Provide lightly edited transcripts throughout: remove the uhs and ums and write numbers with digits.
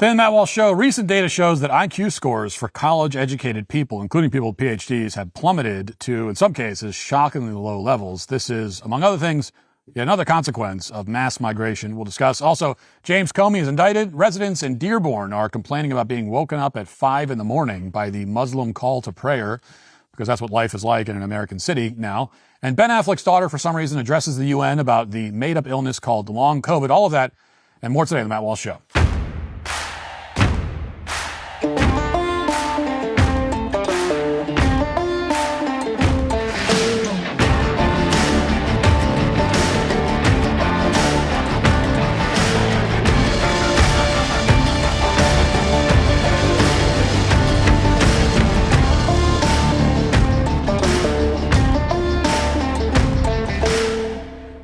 Ben Matt Walsh Show. Recent data shows that IQ scores for college-educated people, including people with PhDs, have plummeted to, in some cases, shockingly low levels. This is, among other things, yet another consequence of mass migration. We'll discuss. Also, James Comey is indicted. Residents in Dearborn are complaining about being woken up at 5 in the morning by the Muslim call to prayer, because that's what life is like in an American city now. And Ben Affleck's daughter, for some reason, addresses the UN about the made-up illness called long COVID. All of that and more today on The Matt Walsh Show.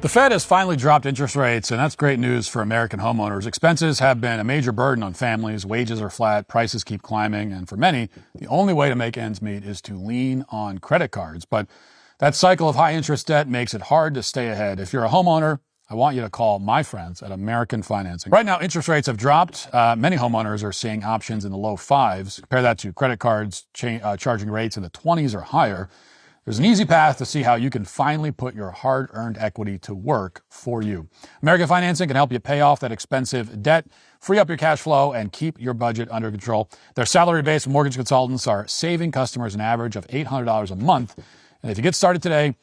The Fed has finally dropped interest rates, and that's great news for American homeowners. Expenses have been a major burden on families. Wages are flat, prices keep climbing, and for many, the only way to make ends meet is to lean on credit cards. But that cycle of high interest debt makes it hard to stay ahead. If you're a homeowner, I want you to call my friends at American Financing. Right now, interest rates have dropped. Many homeowners are seeing options in the low fives. Compare that to credit cards charging rates in the 20s or higher. There's an easy path to see how you can finally put your hard-earned equity to work for you. American Financing can help you pay off that expensive debt, free up your cash flow, and keep your budget under control. Their salary-based mortgage consultants are saving customers an average of $800 a month. And if you get started today,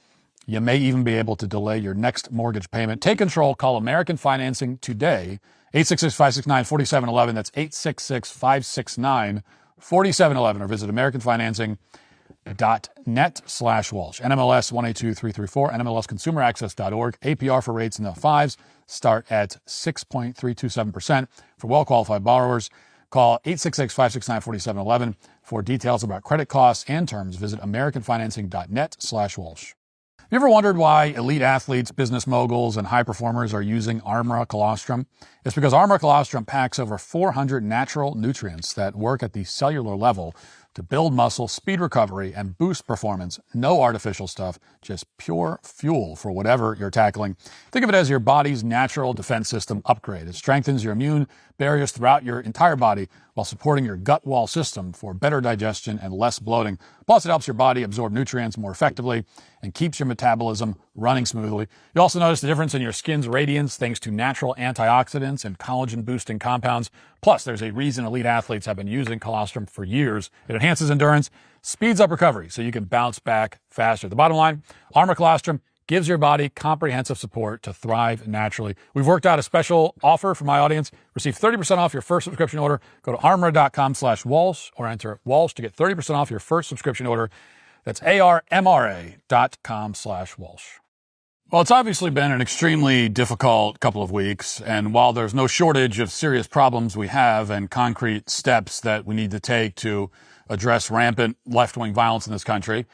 you may even be able to delay your next mortgage payment. Take control. Call American Financing today. 866-569-4711. That's 866-569-4711. Or visit AmericanFinancing.net/Walsh. NMLS 182334, NMLSConsumerAccess.org. APR for rates in the fives start at 6.327%. For well-qualified borrowers, call 866-569-4711. For details about credit costs and terms, visit AmericanFinancing.net/Walsh. Have you ever wondered why elite athletes, business moguls, and high performers are using Armra Colostrum? It's because Armra Colostrum packs over 400 natural nutrients that work at the cellular level to build muscle, speed recovery, and boost performance. No artificial stuff, just pure fuel for whatever you're tackling. Think of it as your body's natural defense system upgrade. It strengthens your immune barriers throughout your entire body while supporting your gut wall system for better digestion and less bloating. Plus, it helps your body absorb nutrients more effectively and keeps your metabolism running smoothly. You also notice the difference in your skin's radiance thanks to natural antioxidants and collagen-boosting compounds. Plus, there's a reason elite athletes have been using colostrum for years. It enhances endurance, speeds up recovery, so you can bounce back faster. The bottom line, Armra Colostrum gives your body comprehensive support to thrive naturally. We've worked out a special offer for my audience. Receive 30% off your first subscription order. Go to armra.com/Walsh or enter Walsh to get 30% off your first subscription order. That's armra.com/Walsh. Well, it's obviously been an extremely difficult couple of weeks, and while there's no shortage of serious problems we have and concrete steps that we need to take to address rampant left-wing violence in this country,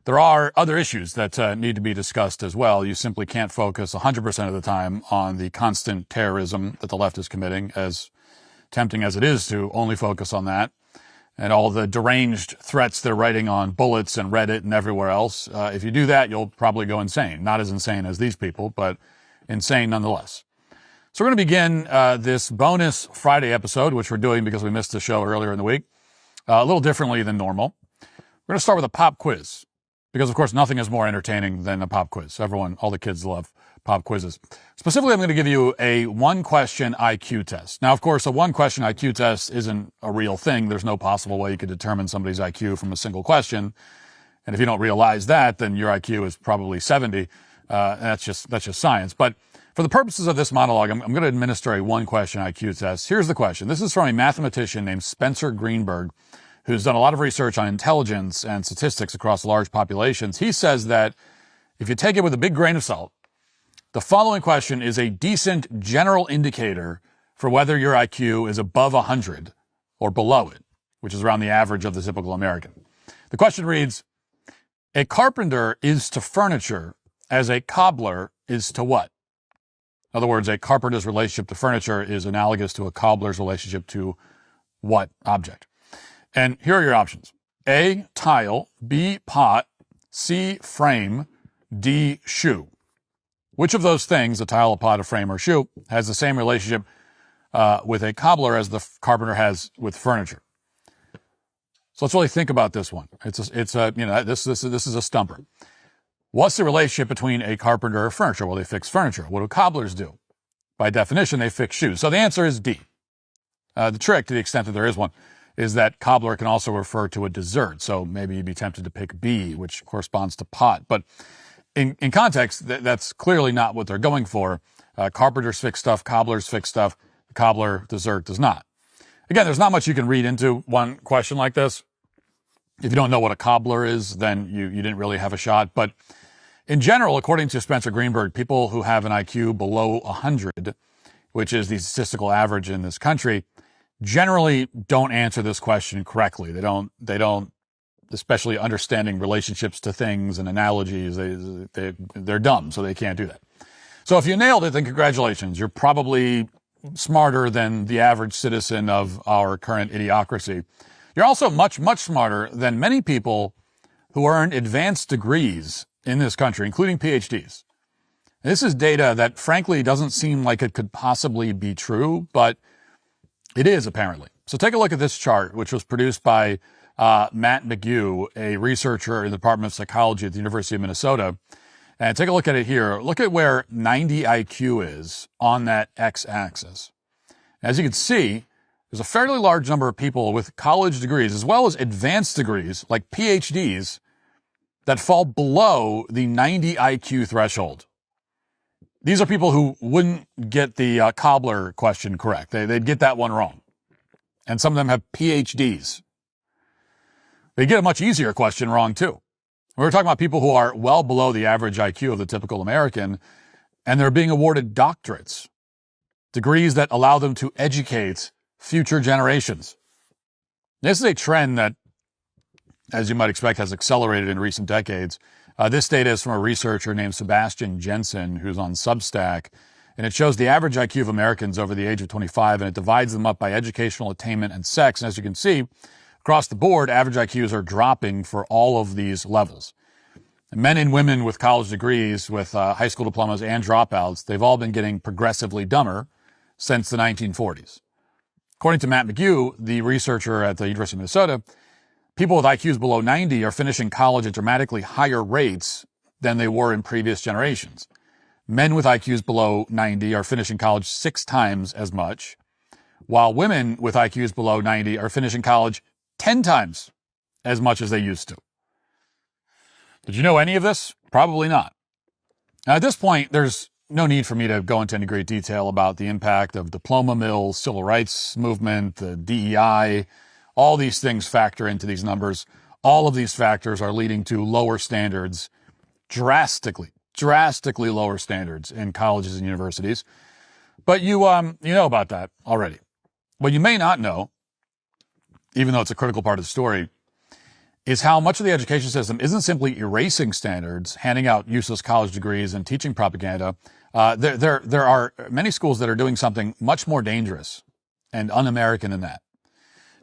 there are other issues that need to be discussed as well. You simply can't focus 100% of the time on the constant terrorism that the left is committing, as tempting as it is to only focus on that, and all the deranged threats they're writing on bullets and Reddit and everywhere else. If you do that, you'll probably go insane. Not as insane as these people, but insane nonetheless. So we're going to begin this bonus Friday episode, which we're doing because we missed the show earlier in the week, a little differently than normal. We're going to start with a pop quiz. Because, of course, nothing is more entertaining than a pop quiz. All the kids love pop quizzes. Specifically, I'm going to give you a one-question IQ test. Now, of course, a one-question IQ test isn't a real thing. There's no possible way you could determine somebody's IQ from a single question. And if you don't realize that, then your IQ is probably 70. And that's just science. But for the purposes of this monologue, I'm going to administer a one-question IQ test. Here's the question. This is from a mathematician named Spencer Greenberg, who's done a lot of research on intelligence and statistics across large populations. He says that if you take it with a big grain of salt, the following question is a decent general indicator for whether your IQ is above 100 or below it, which is around the average of the typical American. The question reads, a carpenter is to furniture as a cobbler is to what? In other words, a carpenter's relationship to furniture is analogous to a cobbler's relationship to what object? And here are your options. A, tile, B, pot, C, frame, D, shoe. Which of those things, a tile, a pot, a frame, or shoe, has the same relationship with a cobbler as the carpenter has with furniture. So let's really think about this one. This is a stumper. What's the relationship between a carpenter and furniture? Well, they fix furniture. What do cobblers do? By definition, they fix shoes. So the answer is D. The trick, to the extent that there is one, is that cobbler can also refer to a dessert. So maybe you'd be tempted to pick B, which corresponds to pot. But in context, that's clearly not what they're going for. Carpenters fix stuff, cobblers fix stuff. The cobbler dessert does not. Again, there's not much you can read into one question like this. If you don't know what a cobbler is, then you didn't really have a shot. But in general, according to Spencer Greenberg, people who have an IQ below 100, which is the statistical average in this country, generally don't answer this question correctly. They don't, especially understanding relationships to things and analogies. They're dumb, so they can't do that. So if you nailed it, then congratulations. You're probably smarter than the average citizen of our current idiocracy. You're also much, much smarter than many people who earn advanced degrees in this country, including PhDs. This is data that, frankly, doesn't seem like it could possibly be true, but it is, apparently. So take a look at this chart, which was produced by Matt McGew, a researcher in the Department of Psychology at the University of Minnesota. And take a look at it here. Look at where 90 IQ is on that x-axis. As you can see, there's a fairly large number of people with college degrees, as well as advanced degrees, like PhDs, that fall below the 90 IQ threshold. These are people who wouldn't get the cobbler question correct. They'd get that one wrong. And some of them have PhDs. They get a much easier question wrong, too. We're talking about people who are well below the average IQ of the typical American, and they're being awarded doctorates, degrees that allow them to educate future generations. This is a trend that, as you might expect, has accelerated in recent decades. This data is from a researcher named Sebastian Jensen, who's on Substack, and it shows the average IQ of Americans over the age of 25, and it divides them up by educational attainment and sex. And as you can see, across the board, average IQs are dropping for all of these levels. Men and women with college degrees, with high school diplomas and dropouts, they've all been getting progressively dumber since the 1940s. According to Matt McGew, the researcher at the University of Minnesota, people with IQs below 90 are finishing college at dramatically higher rates than they were in previous generations. Men with IQs below 90 are finishing college 6 times as much, while women with IQs below 90 are finishing college 10 times as much as they used to. Did you know any of this? Probably not. Now, at this point, there's no need for me to go into any great detail about the impact of diploma mills, civil rights movement, the DEI. All these things factor into these numbers. All of these factors are leading to lower standards, drastically lower standards in colleges and universities. But you know about that already. What you may not know, even though it's a critical part of the story, is how much of the education system isn't simply erasing standards, handing out useless college degrees, and teaching propaganda. There are many schools that are doing something much more dangerous and un-American than that.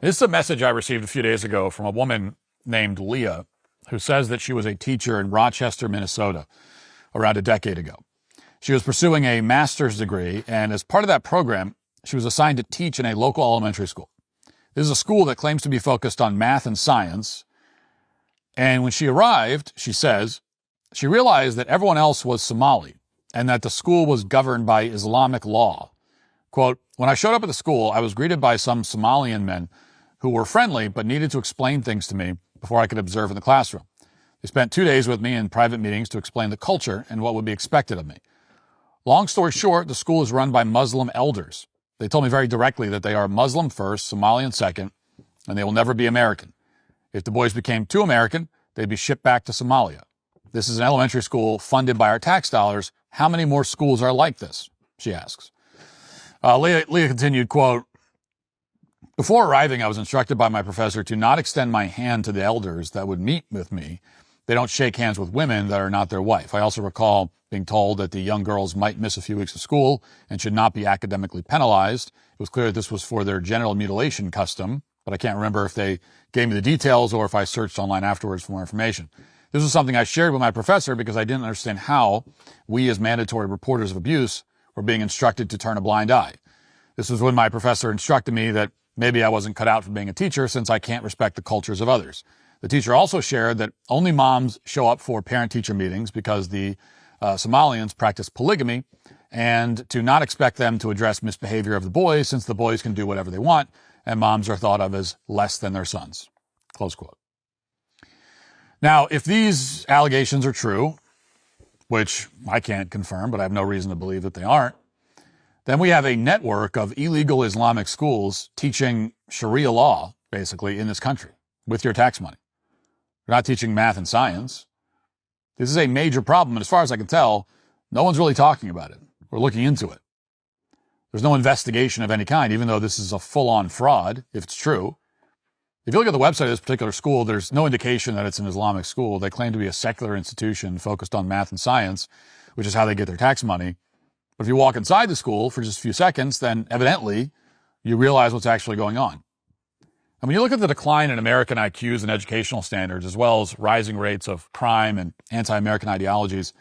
This is a message I received a few days ago from a woman named Leah, who says that she was a teacher in Rochester, Minnesota, around a decade ago. She was pursuing a master's degree, and as part of that program, she was assigned to teach in a local elementary school. This is a school that claims to be focused on math and science. And when she arrived, she says, she realized that everyone else was Somali and that the school was governed by Islamic law. Quote, when I showed up at the school, I was greeted by some Somalian men who were friendly but needed to explain things to me before I could observe in the classroom. They spent 2 days with me in private meetings to explain the culture and what would be expected of me. Long story short, the school is run by Muslim elders. They told me very directly that they are Muslim first, Somalian second, and they will never be American. If the boys became too American, they'd be shipped back to Somalia. This is an elementary school funded by our tax dollars. How many more schools are like this? She asks. Leah continued, quote, before arriving, I was instructed by my professor to not extend my hand to the elders that would meet with me. They don't shake hands with women that are not their wife. I also recall being told that the young girls might miss a few weeks of school and should not be academically penalized. It was clear that this was for their genital mutilation custom, but I can't remember if they gave me the details or if I searched online afterwards for more information. This was something I shared with my professor because I didn't understand how we as mandatory reporters of abuse were being instructed to turn a blind eye. This was when my professor instructed me that maybe I wasn't cut out for being a teacher since I can't respect the cultures of others. The teacher also shared that only moms show up for parent-teacher meetings because the Somalians practice polygamy, and to not expect them to address misbehavior of the boys since the boys can do whatever they want, and moms are thought of as less than their sons. Close quote. Now, if these allegations are true, which I can't confirm, but I have no reason to believe that they aren't, then we have a network of illegal Islamic schools teaching Sharia law, basically, in this country with your tax money. They're not teaching math and science. This is a major problem, and as far as I can tell, no one's really talking about it. We're looking into it. There's no investigation of any kind, even though this is a full-on fraud, if it's true. If you look at the website of this particular school, there's no indication that it's an Islamic school. They claim to be a secular institution focused on math and science, which is how they get their tax money. But if you walk inside the school for just a few seconds, then evidently you realize what's actually going on. And when you look at the decline in American IQs and educational standards, as well as rising rates of crime and anti-American ideologies,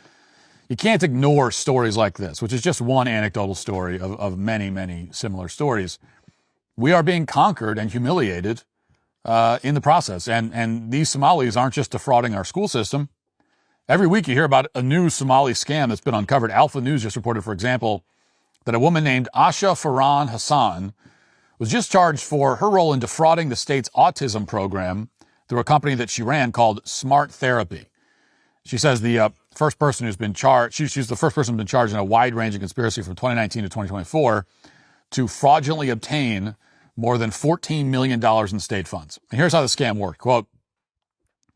you can't ignore stories like this, which is just one anecdotal story of many, many similar stories. We are being conquered and humiliated in the process. And these Somalis aren't just defrauding our school system. Every week you hear about a new Somali scam that's been uncovered. Alpha News just reported, for example, that a woman named Asha Farhan Hassan was just charged for her role in defrauding the state's autism program through a company that she ran called Smart Therapy. She says the first person who's been charged, she's the first person who's been charged in a wide-ranging conspiracy from 2019 to 2024 to fraudulently obtain more than $14 million in state funds. And here's how the scam worked. Quote,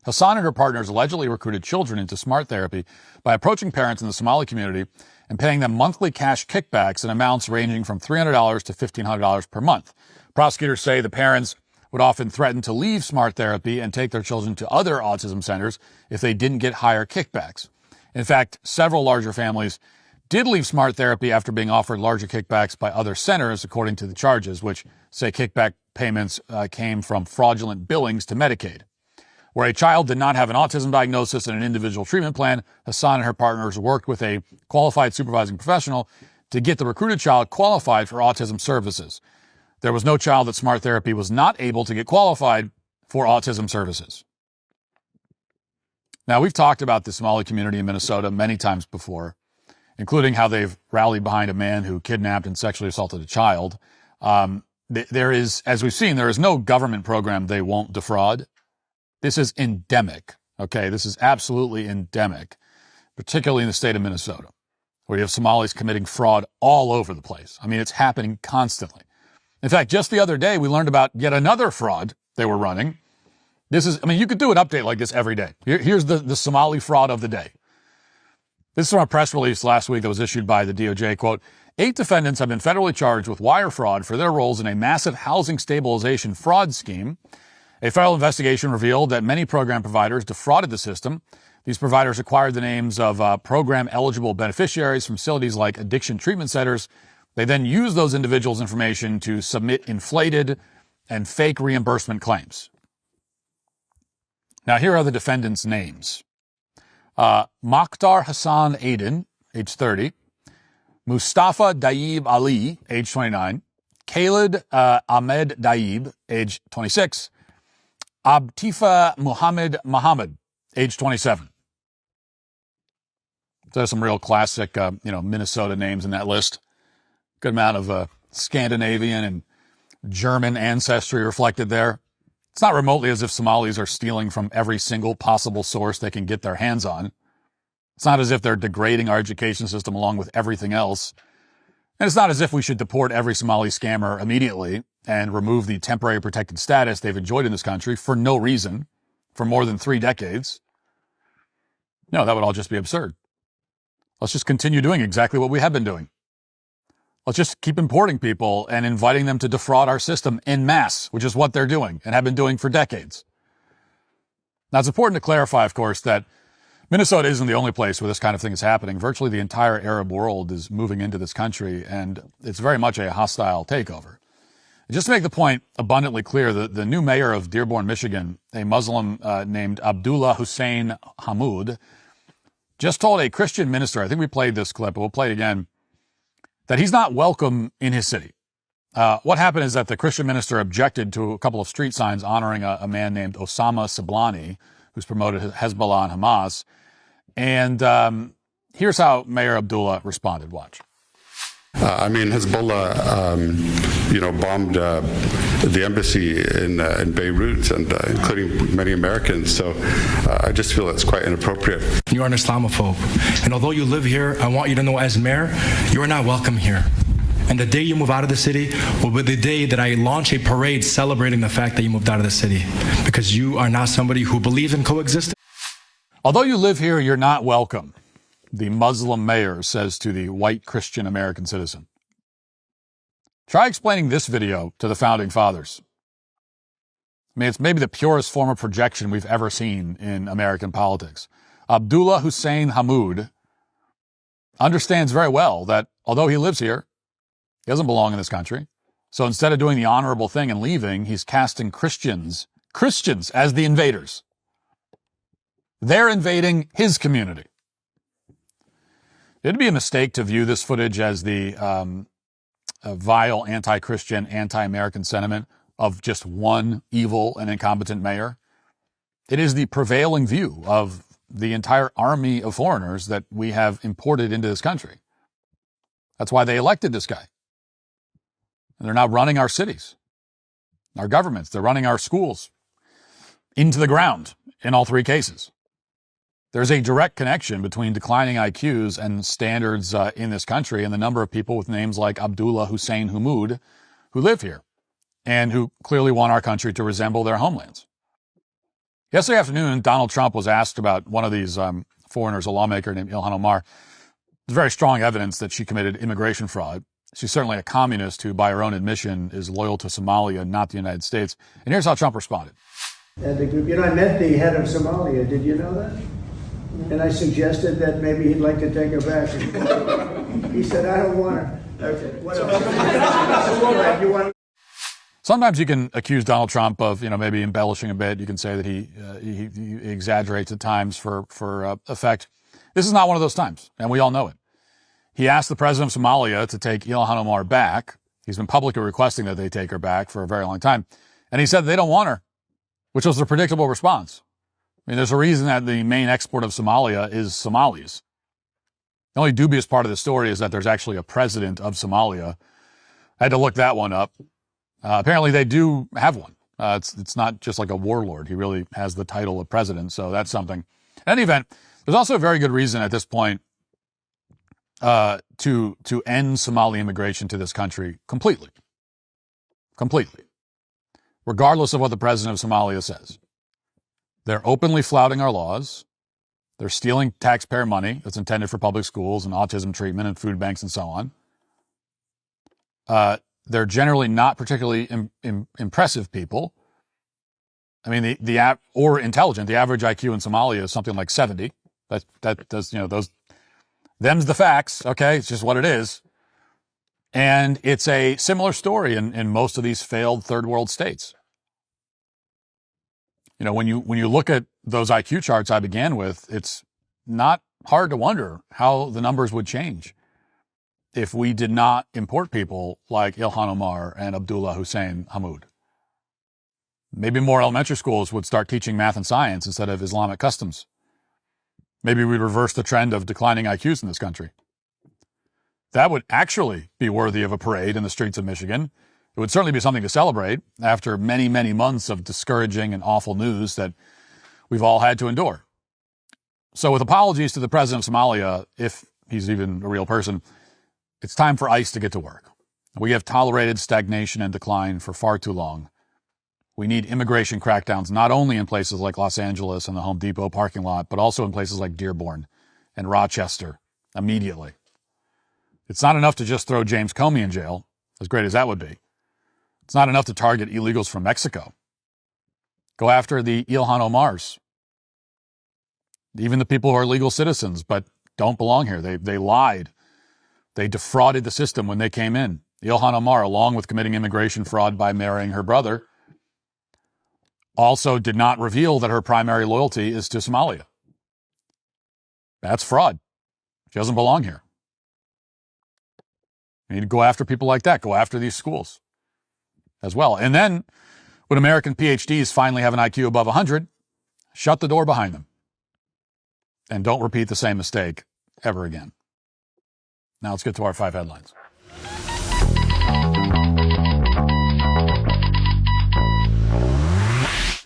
Hassan and her partners allegedly recruited children into Smart Therapy by approaching parents in the Somali community and paying them monthly cash kickbacks in amounts ranging from $300 to $1,500 per month. Prosecutors say the parents would often threaten to leave Smart Therapy and take their children to other autism centers if they didn't get higher kickbacks. In fact, several larger families did leave Smart Therapy after being offered larger kickbacks by other centers, according to the charges, which say kickback payments came from fraudulent billings to Medicaid. Where a child did not have an autism diagnosis and an individual treatment plan, Hassan and her partners worked with a qualified supervising professional to get the recruited child qualified for autism services. There was no child that Smart Therapy was not able to get qualified for autism services. Now, we've talked about the Somali community in Minnesota many times before, including how they've rallied behind a man who kidnapped and sexually assaulted a child. There is, as we've seen, there is no government program they won't defraud. This is endemic, okay? This is absolutely endemic, particularly in the state of Minnesota, where you have Somalis committing fraud all over the place. I mean, it's happening constantly. In fact, just the other day, we learned about yet another fraud they were running. This is, I mean, you could do an update like this every day. Here's the Somali fraud of the day. This is from a press release last week that was issued by the DOJ. Quote, 8 defendants have been federally charged with wire fraud for their roles in a massive housing stabilization fraud scheme. A federal investigation revealed that many program providers defrauded the system. These providers acquired the names of program-eligible beneficiaries from facilities like addiction treatment centers. They then used those individuals' information to submit inflated and fake reimbursement claims. Now, here are the defendants' names. Makhtar Hassan Aden, age 30. Mustafa Daib Ali, age 29. Khalid Ahmed Daib, age 26. Abtifa Muhammad, age 27. There's some real classic, Minnesota names in that list. Good amount of Scandinavian and German ancestry reflected there. It's not remotely as if Somalis are stealing from every single possible source they can get their hands on. It's not as if they're degrading our education system along with everything else. And it's not as if we should deport every Somali scammer immediately and remove the temporary protected status they've enjoyed in this country for no reason for more than 3 decades. No, that would all just be absurd. Let's just continue doing exactly what we have been doing. Let's just keep importing people and inviting them to defraud our system en masse, which is what they're doing and have been doing for decades. Now, it's important to clarify, of course, that Minnesota isn't the only place where this kind of thing is happening. Virtually the entire Arab world is moving into this country, and it's very much a hostile takeover. And just to make the point abundantly clear, the new mayor of Dearborn, Michigan, a Muslim named Abdullah Hussein Hamoud, just told a Christian minister, I think we played this clip, but we'll play it again, that he's not welcome in his city. What happened is that the Christian minister objected to a couple of street signs honoring a man named Osama Sablani, who's promoted Hezbollah and Hamas. And here's how Mayor Abdullah responded. Watch. Hezbollah, bombed the embassy in Beirut, and including many Americans. So I just feel it's quite inappropriate. You are an Islamophobe, and although you live here, I want you to know, as mayor, you are not welcome here. And the day you move out of the city will be the day that I launch a parade celebrating the fact that you moved out of the city, because you are not somebody who believes in coexistence. Although you live here, you're not welcome, the Muslim mayor says to the white Christian American citizen. Try explaining this video to the founding fathers. It's maybe the purest form of projection we've ever seen in American politics. Abdullah Hussein Hammoud understands very well that although he lives here, he doesn't belong in this country. So instead of doing the honorable thing and leaving, he's casting Christians as the invaders. They're invading his community. It'd be a mistake to view this footage as the vile anti-Christian, anti-American sentiment of just one evil and incompetent mayor. It is the prevailing view of the entire army of foreigners that we have imported into this country. That's why they elected this guy. And they're now running our cities, our governments. They're running our schools into the ground in all three cases. There's a direct connection between declining IQs and standards in this country and the number of people with names like Abdullah Hussein Hammoud who live here and who clearly want our country to resemble their homelands. Yesterday afternoon, Donald Trump was asked about one of these foreigners, a lawmaker named Ilhan Omar. There's very strong evidence that she committed immigration fraud. She's certainly a communist who, by her own admission, is loyal to Somalia, not the United States. And here's how Trump responded. And the group, I met the head of Somalia. Did you know that? And I suggested that maybe he'd like to take her back. He said, I don't want her. Okay, what else? Sometimes you can accuse Donald Trump of, maybe embellishing a bit. You can say that he exaggerates at times for effect. This is not one of those times, and we all know it. He asked the president of Somalia to take Ilhan Omar back. He's been publicly requesting that they take her back for a very long time. And he said they don't want her, which was the predictable response. There's a reason that the main export of Somalia is Somalis. The only dubious part of the story is that there's actually a president of Somalia. I had to look that one up. Apparently they do have one. It's not just like a warlord. He really has the title of president, so that's something. In any event, there's also a very good reason at this point to end Somali immigration to this country completely, regardless of what the president of Somalia says. They're openly flouting our laws. They're stealing taxpayer money that's intended for public schools and autism treatment and food banks and so on. They're generally not particularly impressive people. Or intelligent. The average IQ in Somalia is something like 70. That does, them's the facts. Okay. It's just what it is. And it's a similar story in most of these failed third world states. When you look at those IQ charts I began with, it's not hard to wonder how the numbers would change if we did not import people like Ilhan Omar and Abdullah Hussein Hammoud. Maybe more elementary schools would start teaching math and science instead of Islamic customs. Maybe we'd reverse the trend of declining IQs in this country. That would actually be worthy of a parade in the streets of Michigan. It would certainly be something to celebrate after many, many months of discouraging and awful news that we've all had to endure. So with apologies to the president of Somalia, if he's even a real person, it's time for ICE to get to work. We have tolerated stagnation and decline for far too long. We need immigration crackdowns, not only in places like Los Angeles and the Home Depot parking lot, but also in places like Dearborn and Rochester immediately. It's not enough to just throw James Comey in jail, as great as that would be. It's not enough to target illegals from Mexico. Go after the Ilhan Omars, even the people who are legal citizens but don't belong here. They lied. They defrauded the system when they came in. Ilhan Omar, along with committing immigration fraud by marrying her brother, also did not reveal that her primary loyalty is to Somalia. That's fraud. She doesn't belong here. You need to go after people like that. Go after these schools as well. And then when American PhDs finally have an IQ above 100, shut the door behind them. And don't repeat the same mistake ever again. Now let's get to our 5 headlines.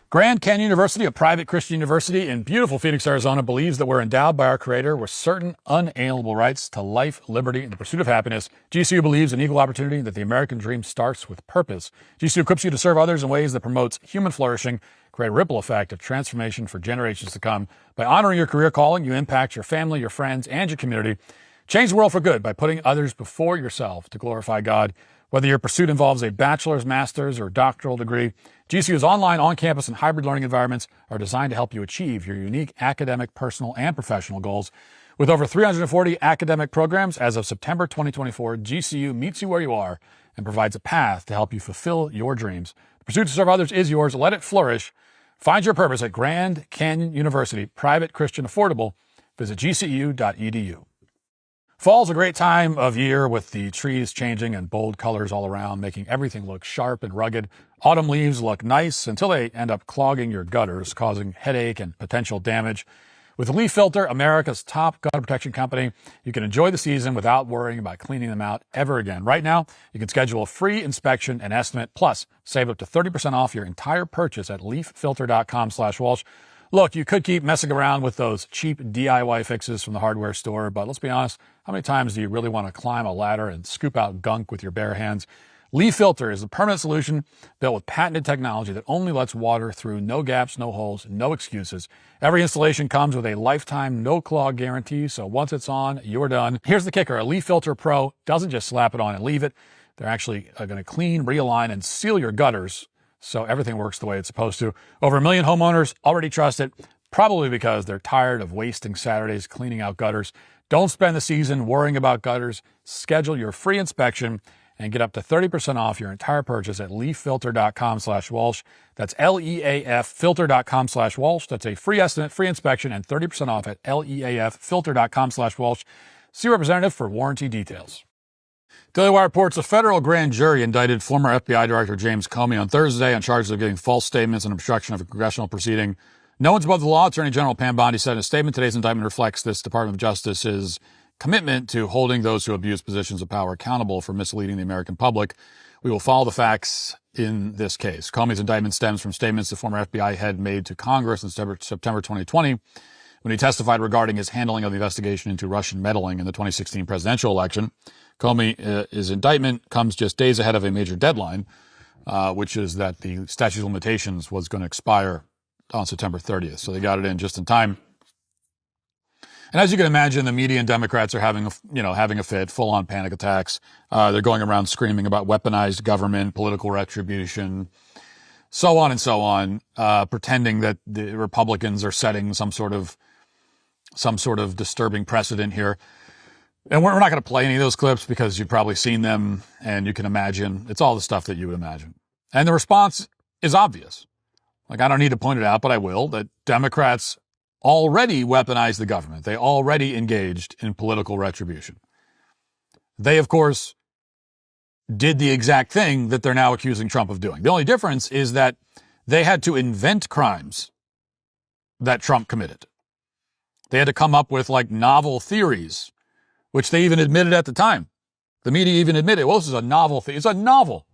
Grand Canyon University, a private Christian university in beautiful Phoenix, Arizona, believes that we're endowed by our Creator with certain unalienable rights to life, liberty, and the pursuit of happiness. GCU believes in equal opportunity, that the American dream starts with purpose. GCU equips you to serve others in ways that promotes human flourishing, create a ripple effect of transformation for generations to come. By honoring your career calling, you impact your family, your friends, and your community. Change the world for good by putting others before yourself to glorify God. Whether your pursuit involves a bachelor's, master's, or doctoral degree, GCU's online, on-campus, and hybrid learning environments are designed to help you achieve your unique academic, personal, and professional goals. With over 340 academic programs as of September 2024, GCU meets you where you are and provides a path to help you fulfill your dreams. The pursuit to serve others is yours. Let it flourish. Find your purpose at Grand Canyon University, private, Christian, affordable. Visit gcu.edu. Fall's a great time of year with the trees changing and bold colors all around, making everything look sharp and rugged. Autumn leaves look nice until they end up clogging your gutters, causing headache and potential damage. With Leaf Filter, America's top gutter protection company, you can enjoy the season without worrying about cleaning them out ever again. Right now, you can schedule a free inspection and estimate, plus save up to 30% off your entire purchase at leaffilter.com/Walsh. Look, you could keep messing around with those cheap DIY fixes from the hardware store, but let's be honest, how many times do you really want to climb a ladder and scoop out gunk with your bare hands? Leaf Filter is a permanent solution built with patented technology that only lets water through, no gaps, no holes, no excuses. Every installation comes with a lifetime no-clog guarantee, so once it's on, you're done. Here's the kicker. A Leaf Filter Pro doesn't just slap it on and leave it. They're actually going to clean, realign, and seal your gutters so everything works the way it's supposed to. Over 1 million homeowners already trust it, probably because they're tired of wasting Saturdays cleaning out gutters. Don't spend the season worrying about gutters. Schedule your free inspection and get up to 30% off your entire purchase at leaffilter.com/Walsh. That's LEAF filter.com/Walsh. That's a free estimate, free inspection, and 30% off at LEAF filter.com/Walsh. See representative for warranty details. DailyWire reports a federal grand jury indicted former FBI Director James Comey on Thursday on charges of giving false statements and obstruction of a congressional proceeding. No one's above the law, Attorney General Pam Bondi said in a statement. Today's indictment reflects this Department of Justice's commitment to holding those who abuse positions of power accountable for misleading the American public. We will follow the facts in this case. Comey's indictment stems from statements the former FBI head made to Congress in September 2020 when he testified regarding his handling of the investigation into Russian meddling in the 2016 presidential election. Comey's indictment comes just days ahead of a major deadline, which is that the statute of limitations was going to expire on September 30th. So they got it in just in time. And as you can imagine, the media and Democrats are having a fit, full-on panic attacks. They're going around screaming about weaponized government, political retribution, so on and so on, pretending that the Republicans are setting some sort of disturbing precedent here. And we're not going to play any of those clips because you've probably seen them and you can imagine. It's all the stuff that you would imagine. And the response is obvious. Like, I don't need to point it out, but I will, that Democrats already weaponized the government. They already engaged in political retribution. They, of course, did the exact thing that they're now accusing Trump of doing. The only difference is that they had to invent crimes that Trump committed. They had to come up with novel theories, which they even admitted at the time. The media even admitted, well, this is a novel thing. It's a novel.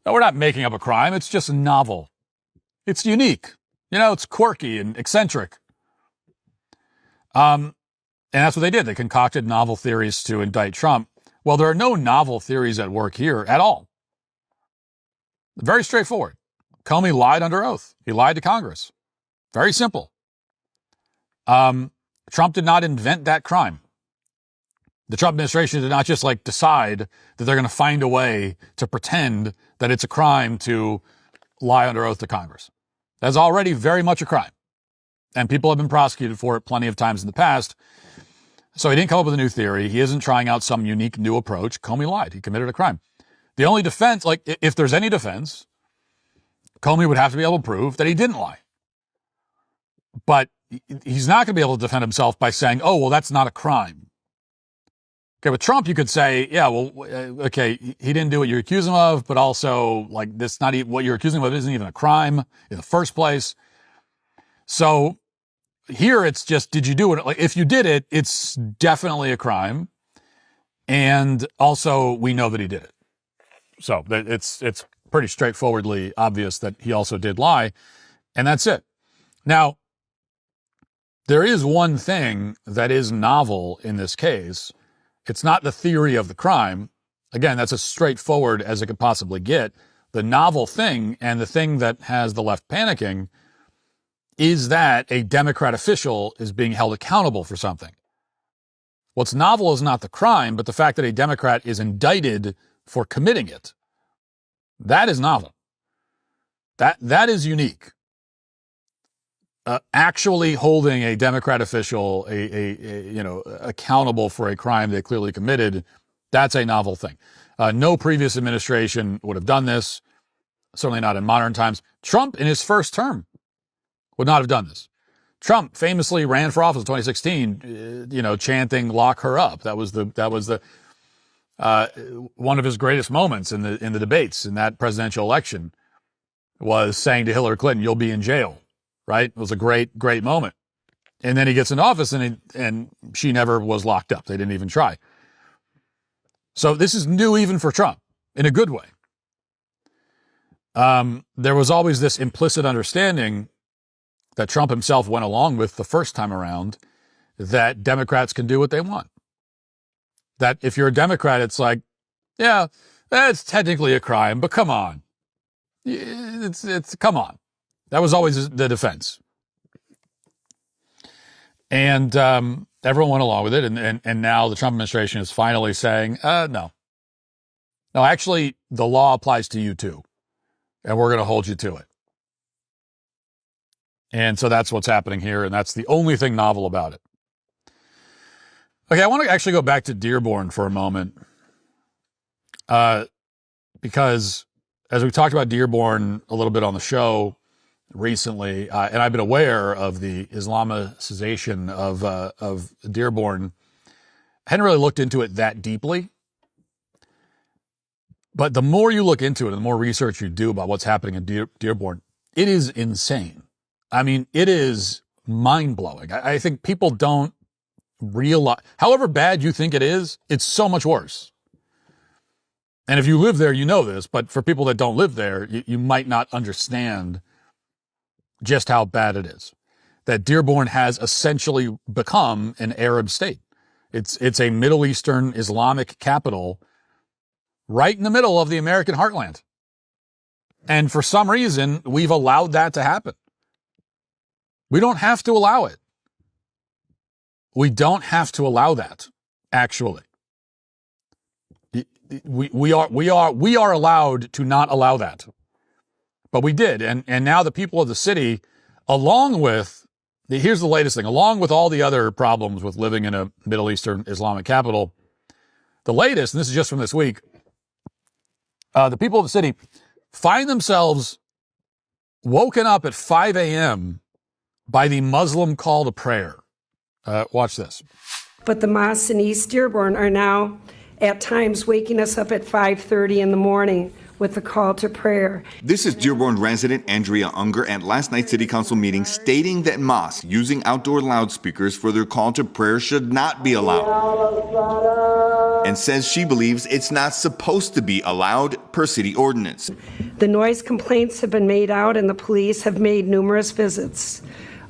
No, we're not making up a crime. It's just a novel. It's unique. It's quirky and eccentric. And that's what they did. They concocted novel theories to indict Trump. Well, there are no novel theories at work here at all. Very straightforward. Comey lied under oath. He lied to Congress. Very simple. Trump did not invent that crime. The Trump administration did not just decide that they're going to find a way to pretend that it's a crime to lie under oath to Congress. That's already very much a crime. And people have been prosecuted for it plenty of times in the past. So he didn't come up with a new theory. He isn't trying out some unique new approach. Comey lied. He committed a crime. The only defense, if there's any defense, Comey would have to be able to prove that he didn't lie. But he's not going to be able to defend himself by saying, oh, well, that's not a crime. Okay, with Trump, you could say, yeah, well, okay, he didn't do what you're accusing him of, but also, like, this not even what you're accusing him of isn't even a crime in the first place. So here it's just, did you do it? Like, if you did it, it's definitely a crime. And also, we know that he did it. So it's pretty straightforwardly obvious that he also did lie. And that's it. Now, there is one thing that is novel in this case. It's not the theory of the crime. Again, that's as straightforward as it could possibly get. The novel thing, and the thing that has the left panicking, is that a Democrat official is being held accountable for something. What's novel is not the crime, but the fact that a Democrat is indicted for committing it. That is novel. That is unique. Actually holding a Democrat official accountable for a crime they clearly committed, that's a novel thing. No previous administration would have done this, certainly not in modern times. Trump, in his first term, would not have done this. Trump famously ran for office in 2016, chanting "Lock her up." That was the one of his greatest moments in the debates in that presidential election, was saying to Hillary Clinton, "You'll be in jail." Right? It was a great, great moment. And then he gets into office and she never was locked up. They didn't even try. So this is new even for Trump in a good way. There was always this implicit understanding that Trump himself went along with the first time around, that Democrats can do what they want. That if you're a Democrat, it's like, yeah, that's technically a crime, but come on. It's come on. That was always the defense. And everyone went along with it. And now the Trump administration is finally saying, no. No, actually, the law applies to you too. And we're going to hold you to it. And so that's what's happening here. And that's the only thing novel about it. Okay, I want to actually go back to Dearborn for a moment. Because as we talked about Dearborn a little bit on the show recently, and I've been aware of the Islamicization of Dearborn. I hadn't really looked into it that deeply. But the more you look into it and the more research you do about what's happening in Dearborn, it is insane. I mean, it is mind-blowing. I think people don't realize, however bad you think it is, it's so much worse. And if you live there, you know this, but for people that don't live there, you might not understand just how bad it is. That Dearborn has essentially become an Arab state. It's a Middle Eastern Islamic capital right in the middle of the American heartland. And for some reason, we've allowed that to happen. We don't have to allow it. We don't have to allow that, actually. We are allowed to not allow that. But we did. And now the people of the city, along with, here's the latest thing, along with all the other problems with living in a Middle Eastern Islamic capital, the latest, and this is just from this week, the people of the city find themselves woken up at 5 a.m. by the Muslim call to prayer. Watch this. But the mosques in East Dearborn are now at times waking us up at 5:30 in the morning with the call to prayer. This is Dearborn resident Andrea Unger at last night's city council meeting, stating that mosques using outdoor loudspeakers for their call to prayer should not be allowed, and says she believes it's not supposed to be allowed per city ordinance. The noise complaints have been made out and the police have made numerous visits.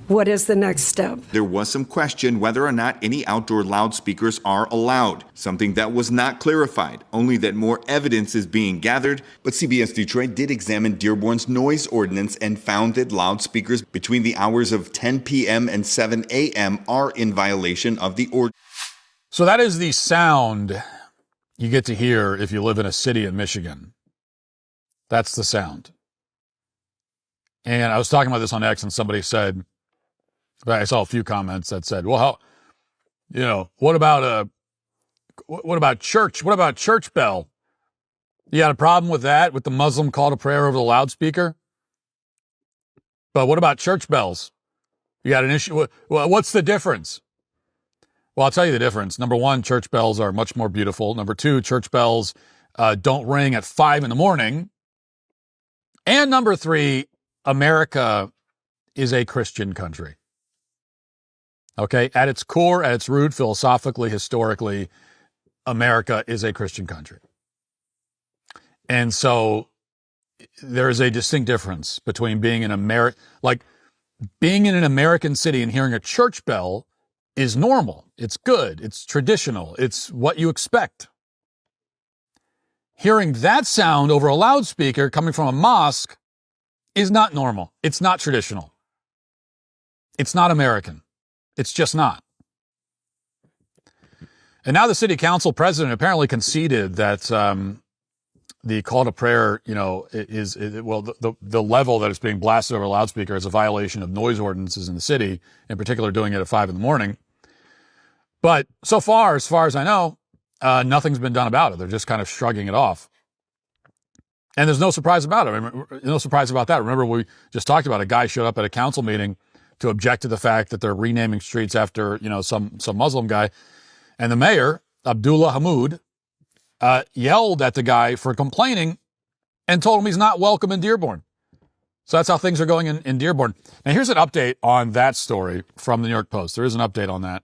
What is the next step? There was some question whether or not any outdoor loudspeakers are allowed, something that was not clarified, only that more evidence is being gathered. But CBS Detroit did examine Dearborn's noise ordinance and found that loudspeakers between the hours of 10 p.m. and 7 a.m. are in violation of the ordinance. So that is the sound you get to hear if you live in a city in Michigan. That's the sound. And I was talking about this on X and somebody said, I saw a few comments that said, well, what about church? What about church bell? You got a problem with that, with the Muslim call to prayer over the loudspeaker? But what about church bells? You got an issue? Well, what's the difference? Well, I'll tell you the difference. Number one, church bells are much more beautiful. Number two, church bells don't ring at 5 a.m. And number three, America is a Christian country. Okay? At its core, at its root, philosophically, historically, America is a Christian country. And so there is a distinct difference between being being in an American city and hearing a church bell is normal. It's good. It's traditional. It's what you expect. Hearing that sound over a loudspeaker coming from a mosque is not normal. It's not traditional. It's not American. It's just not. And now the city council president apparently conceded that the call to prayer, the level that is being blasted over a loudspeaker is a violation of noise ordinances in the city, in particular doing it at 5 a.m. But so far, as I know, nothing's been done about it. They're just kind of shrugging it off. And there's no surprise about it. No surprise about that. Remember, we just talked about a guy showed up at a council meeting to object to the fact that they're renaming streets after, some Muslim guy. And the mayor, Abdullah Hamoud, yelled at the guy for complaining and told him he's not welcome in Dearborn. So that's how things are going in Dearborn. Now, here's an update on that story from the New York Post. There is an update on that.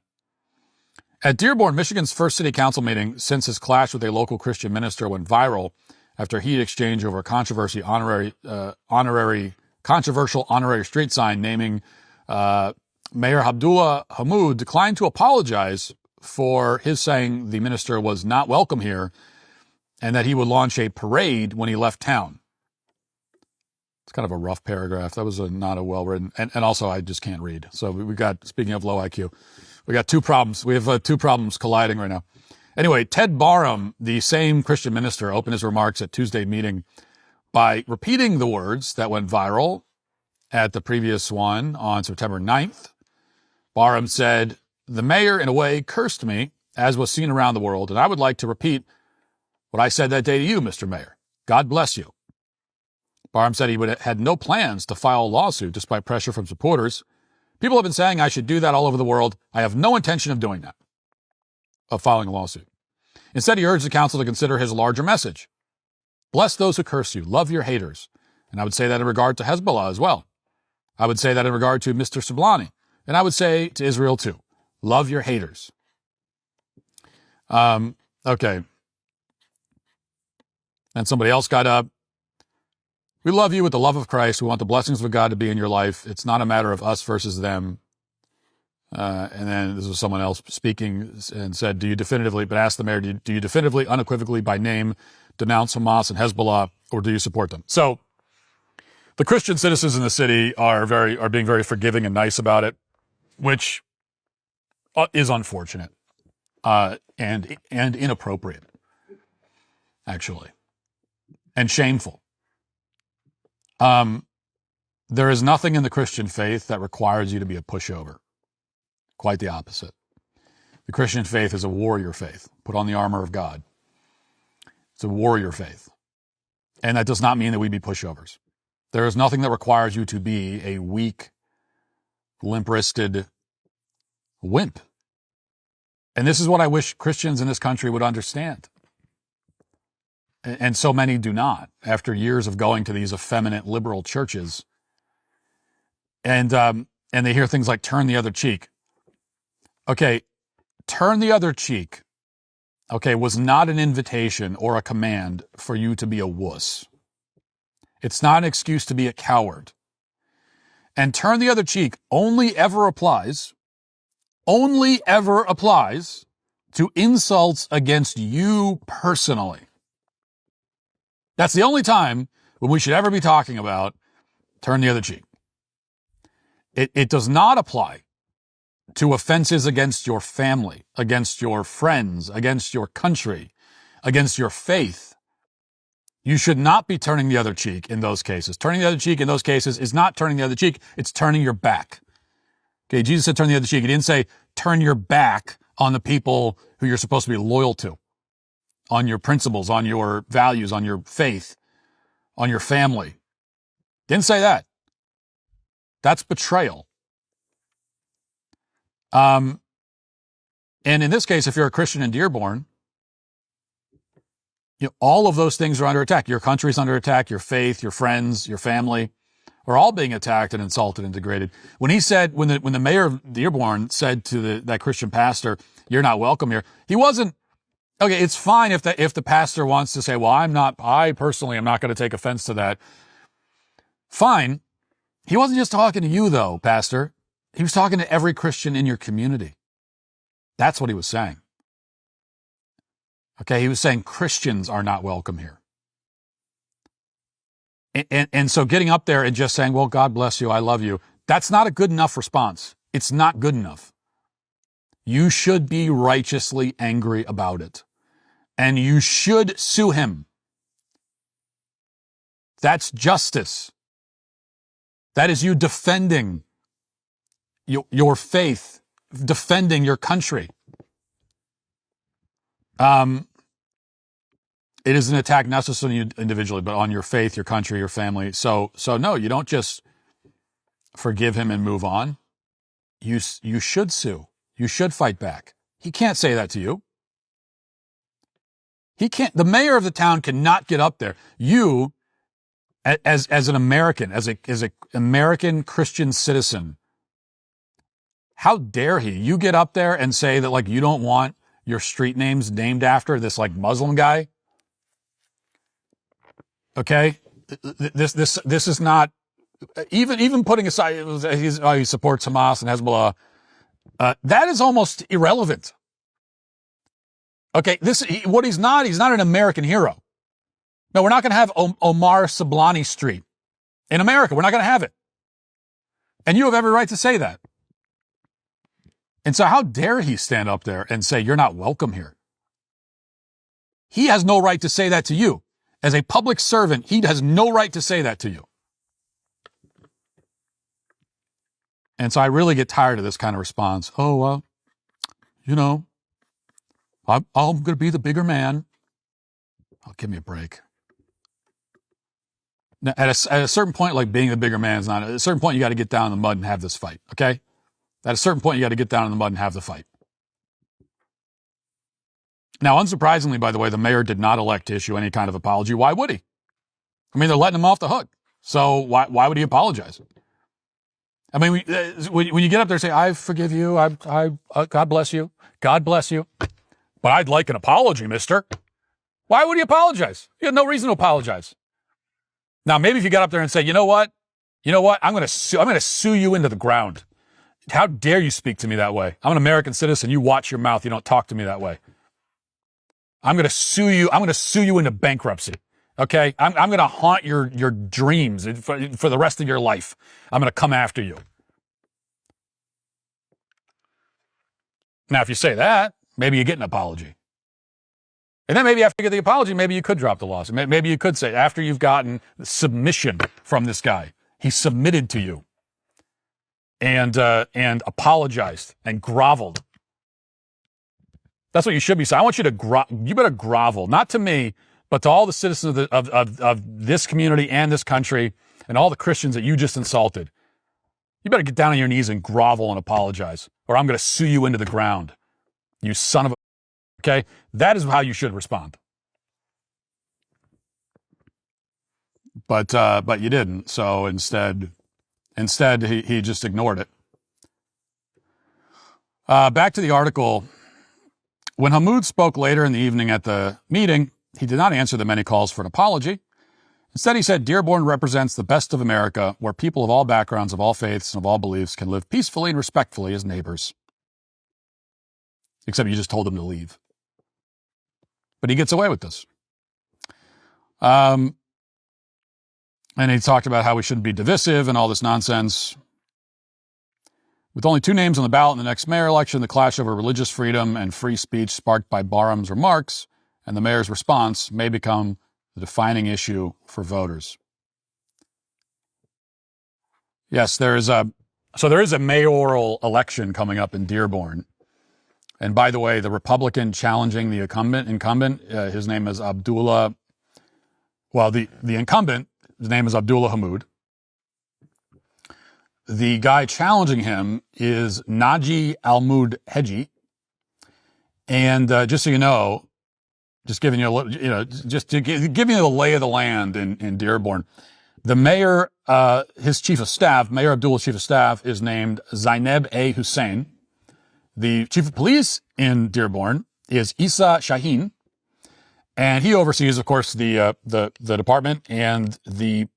At Dearborn, Michigan's first city council meeting since his clash with a local Christian minister went viral after a heated exchange over a controversial honorary street sign naming Mayor Abdullah Hamoud declined to apologize for his saying the minister was not welcome here and that he would launch a parade when he left town. It's kind of a rough paragraph. That was not a well-written, and also I just can't read. So we got, speaking of low IQ, we got two problems. We have two problems colliding right now. Anyway, Ted Barham, the same Christian minister, opened his remarks at Tuesday meeting by repeating the words that went viral at the previous one on September 9th. Barham said, "The mayor, in a way, cursed me, as was seen around the world, and I would like to repeat what I said that day to you, Mr. Mayor. God bless you." Barham said he had no plans to file a lawsuit despite pressure from supporters. "People have been saying I should do that all over the world. I have no intention of doing that, of filing a lawsuit." Instead, he urged the council to consider his larger message. Bless those who curse you. Love your haters. And I would say that in regard to Hezbollah as well. I would say that in regard to Mr. Sublani. And I would say to Israel too. Love your haters. Okay. And somebody else got up. "We love you with the love of Christ. We want the blessings of God to be in your life. It's not a matter of us versus them." And then this was someone else speaking and said, but asked the mayor, do you definitively, unequivocally, by name, denounce Hamas and Hezbollah, or do you support them? So the Christian citizens in the city are being very forgiving and nice about it, which is unfortunate and inappropriate, actually, and shameful. There is nothing in the Christian faith that requires you to be a pushover. Quite the opposite. The Christian faith is a warrior faith. Put on the armor of God. It's a warrior faith. And that does not mean that we be pushovers. There is nothing that requires you to be a weak, limp-wristed wimp. And this is what I wish Christians in this country would understand. And so many do not, after years of going to these effeminate liberal churches. And they hear things like turn the other cheek. Okay, turn the other cheek, was not an invitation or a command for you to be a wuss. It's not an excuse to be a coward. And turn the other cheek only ever applies to insults against you personally. That's the only time when we should ever be talking about turn the other cheek. It does not apply to offenses against your family, against your friends, against your country, against your faith. You should not be turning the other cheek in those cases. Turning the other cheek in those cases is not turning the other cheek, it's turning your back. Okay, Jesus said turn the other cheek. He didn't say turn your back on the people who you're supposed to be loyal to, on your principles, on your values, on your faith, on your family. Didn't say that. That's betrayal. And in this case, if you're a Christian in Dearborn, all of those things are under attack. Your country's under attack. Your faith, your friends, your family are all being attacked and insulted and degraded. When he said, when the mayor of Dearborn said to that Christian pastor, "You're not welcome here," he wasn't. Okay, it's fine if the pastor wants to say, "Well, I personally am not going to take offense to that." Fine. He wasn't just talking to you though, pastor. He was talking to every Christian in your community. That's what he was saying. Okay, he was saying Christians are not welcome here. And so getting up there and just saying, "Well, God bless you, I love you," that's not a good enough response. It's not good enough. You should be righteously angry about it. And you should sue him. That's justice. That is you defending your faith, defending your country. It is an attack not just on you individually, but on your faith, your country, your family. So no, you don't just forgive him and move on. You should sue. You should fight back. He can't say that to you. He can't. The mayor of the town cannot get up there. You, as an American, as a American Christian citizen, how dare he? You get up there and say that you don't want your street names named after this Muslim guy. Okay, this is not even putting aside he supports Hamas and Hezbollah. That is almost irrelevant. Okay, he's not an American hero. No, we're not going to have Omar Sablani Street in America. We're not going to have it. And you have every right to say that. And so how dare he stand up there and say, "You're not welcome here"? He has no right to say that to you. As a public servant, he has no right to say that to you. And so I really get tired of this kind of response. "Oh, I'm going to be the bigger man." Oh, give me a break. Now, at a certain point, being the bigger man is not. At a certain point, you got to get down in the mud and have this fight. Okay? At a certain point, you got to get down in the mud and have the fight. Now, unsurprisingly, by the way, the mayor did not elect to issue any kind of apology. Why would he? I mean, they're letting him off the hook. So why would he apologize? I mean, when you get up there and say, "I forgive you, God bless you, God bless you, but I'd like an apology, mister." Why would he apologize? He had no reason to apologize. Now, maybe if you got up there and say, "You know what? I'm going to sue you into the ground. How dare you speak to me that way? I'm an American citizen. You watch your mouth. You don't talk to me that way. I'm going to sue you. I'm going to sue you into bankruptcy. Okay? I'm going to haunt your dreams for the rest of your life. I'm going to come after you." Now, if you say that, maybe you get an apology. And then maybe after you get the apology, maybe you could drop the lawsuit. Maybe you could say, after you've gotten submission from this guy, he submitted to you and apologized and groveled. That's what you should be saying. I want you to you better grovel, not to me, but to all the citizens of this community and this country and all the Christians that you just insulted. You better get down on your knees and grovel and apologize, or I'm going to sue you into the ground. You son of a... Okay? That is how you should respond. But you didn't. So instead he just ignored it. Back to the article. When Hamoud spoke later in the evening at the meeting, he did not answer the many calls for an apology. Instead, he said, "Dearborn represents the best of America, where people of all backgrounds, of all faiths, and of all beliefs can live peacefully and respectfully as neighbors." Except you just told them to leave. But he gets away with this. And he talked about how we shouldn't be divisive and all this nonsense. With only 2 names on the ballot in the next mayor election, the clash over religious freedom and free speech sparked by Barham's remarks and the mayor's response may become the defining issue for voters. Yes, there is a mayoral election coming up in Dearborn. And by the way, the Republican challenging the incumbent, his name is Abdullah. Well, the incumbent, his name is Abdullah Hamoud. The guy challenging him is Naji Almud Heji. And just so you know, just giving you a little, just to giving you the lay of the land in Dearborn, the mayor, his chief of staff, Mayor Abdullah's chief of staff, is named Zainab A. Hussein. The chief of police in Dearborn is Isa Shaheen, and he oversees, of course, the department, and the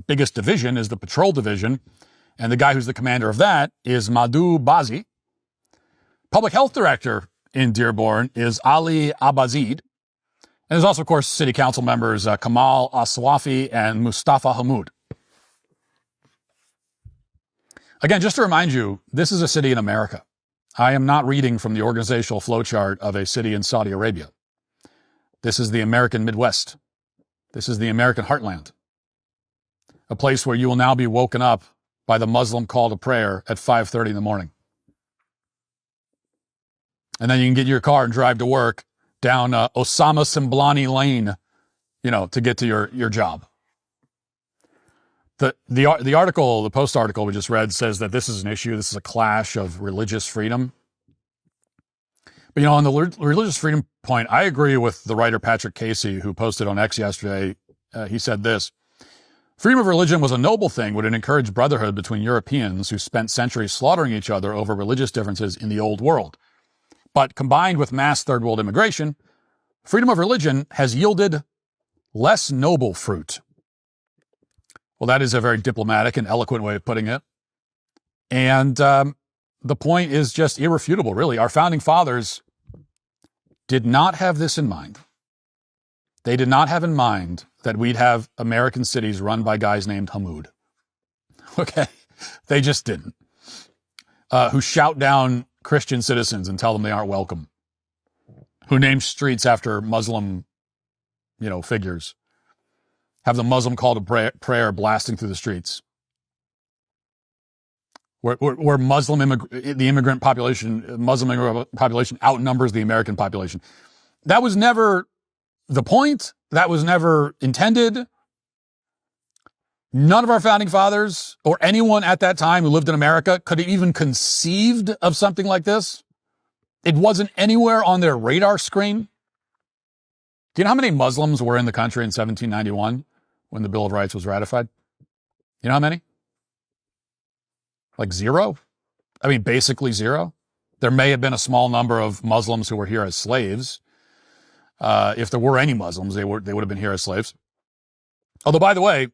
biggest division is the patrol division, and the guy who's the commander of that is Madhu Bazi. Public health director in Dearborn is Ali Abazid. And there's also, of course, city council members Kamal Aswafi and Mustafa Hamoud. Again, just to remind you, this is a city in America. I am not reading from the organizational flowchart of a city in Saudi Arabia. This is the American Midwest. This is the American heartland. A place where you will now be woken up by the Muslim call to prayer at 5:30 in the morning. And then you can get in your car and drive to work down Osama Simblani Lane, to get to your job. The article, the Post article we just read, says that this is an issue. This is a clash of religious freedom. But, on the religious freedom point, I agree with the writer Patrick Casey, who posted on X yesterday. He said this: freedom of religion was a noble thing when it encouraged brotherhood between Europeans who spent centuries slaughtering each other over religious differences in the old world. But combined with mass third world immigration, freedom of religion has yielded less noble fruit. Well, that is a very diplomatic and eloquent way of putting it. And the point is just irrefutable, really. Our founding fathers did not have this in mind. They did not have in mind that we'd have American cities run by guys named Hamoud. Okay? They just didn't. Who shout down Christian citizens and tell them they aren't welcome. Who name streets after Muslim, figures. Have the Muslim call to prayer blasting through the streets. Where Muslim immigrant population outnumbers the American population. That was never the point. That was never intended. None of our founding fathers or anyone at that time who lived in America could have even conceived of something like this. It wasn't anywhere on their radar screen. Do you know how many Muslims were in the country in 1791 when the Bill of Rights was ratified? You know how many? Like zero? I mean, basically zero. There may have been a small number of Muslims who were here as slaves. If there were any Muslims, they would have been here as slaves. Although, by the way,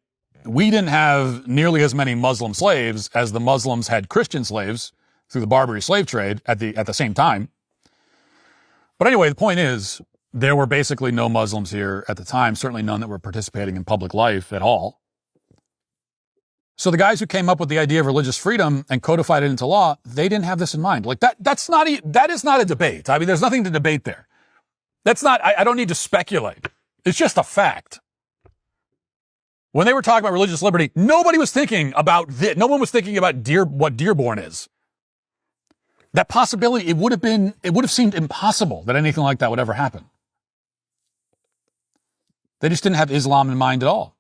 we didn't have nearly as many Muslim slaves as the Muslims had Christian slaves through the Barbary slave trade at the same time. But anyway, the point is, there were basically no Muslims here at the time, certainly none that were participating in public life at all. So the guys who came up with the idea of religious freedom and codified it into law, they didn't have this in mind. Like that is not a debate. I mean, there's nothing to debate there. I don't need to speculate. It's just a fact. When they were talking about religious liberty, nobody was thinking about this. No one was thinking about what Dearborn is. That possibility, it would have seemed impossible that anything like that would ever happen. They just didn't have Islam in mind at all.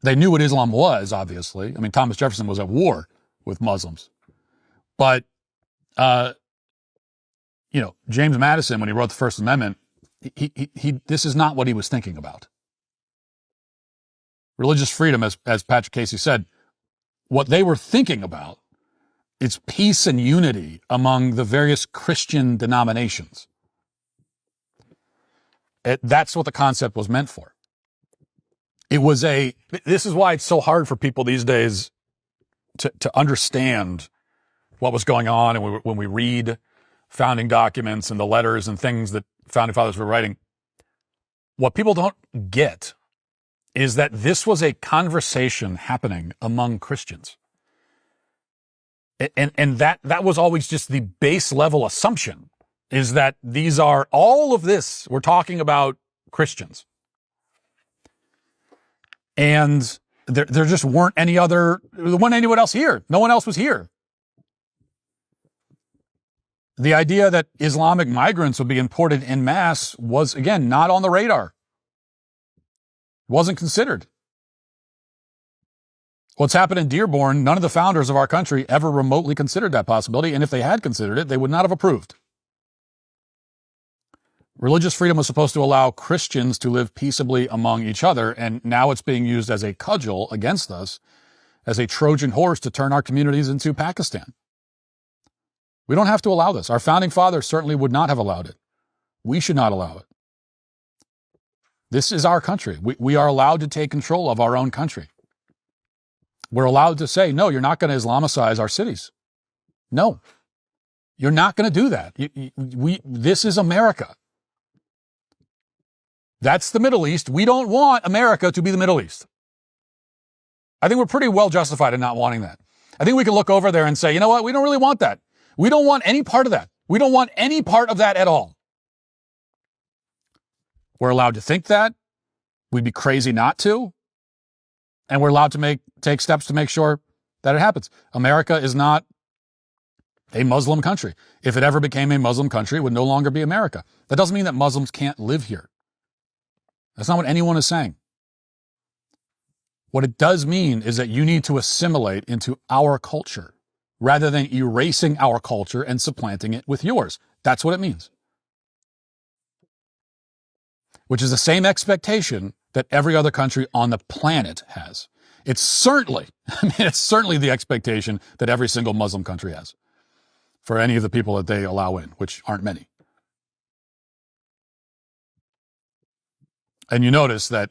They knew what Islam was, obviously. I mean, Thomas Jefferson was at war with Muslims. But, James Madison, when he wrote the First Amendment, this is not what he was thinking about. Religious freedom, as Patrick Casey said, what they were thinking about is peace and unity among the various Christian denominations. That's what the concept was meant for. This is why it's so hard for people these days to understand what was going on. And when we read founding documents and the letters and things that founding fathers were writing, what people don't get is that this was a conversation happening among Christians. And that was always just the base level assumption, is that all of this, we're talking about Christians. And there just weren't anyone else here. No one else was here. The idea that Islamic migrants would be imported en masse was, again, not on the radar. Wasn't considered. What's happened in Dearborn, none of the founders of our country ever remotely considered that possibility, and if they had considered it, they would not have approved. Religious freedom was supposed to allow Christians to live peaceably among each other, and now it's being used as a cudgel against us, as a Trojan horse to turn our communities into Pakistan. We don't have to allow this. Our founding fathers certainly would not have allowed it. We should not allow it. This is our country. We are allowed to take control of our own country. We're allowed to say, no, you're not going to Islamicize our cities. No, you're not going to do that. This is America. That's the Middle East. We don't want America to be the Middle East. I think we're pretty well justified in not wanting that. I think we can look over there and say, you know what? We don't really want that. We don't want any part of that. We don't want any part of that at all. We're allowed to think that. We'd be crazy not to. And we're allowed to take steps to make sure that it happens. America is not a Muslim country. If it ever became a Muslim country, it would no longer be America. That doesn't mean that Muslims can't live here. That's not what anyone is saying. What it does mean is that you need to assimilate into our culture rather than erasing our culture and supplanting it with yours. That's what it means. Which is the same expectation that every other country on the planet has. It's certainly the expectation that every single Muslim country has for any of the people that they allow in, which aren't many. And you notice that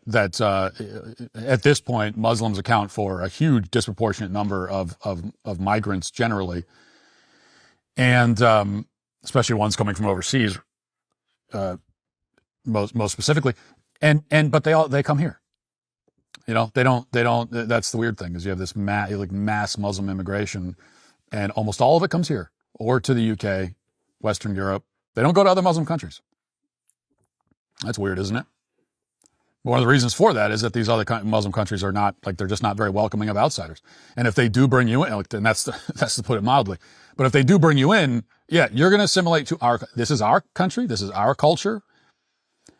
at this point, Muslims account for a huge disproportionate number of migrants generally, and especially ones coming from overseas, most specifically. But they come here. You know, they don't. That's the weird thing is you have this mass Muslim immigration, and almost all of it comes here or to the UK, Western Europe. They don't go to other Muslim countries. That's weird, isn't it? One of the reasons for that is that these other Muslim countries are not, they're just not very welcoming of outsiders. And if they do bring you in, and that's to put it mildly, but if they do bring you in, yeah, you're going to assimilate to this is our country, this is our culture.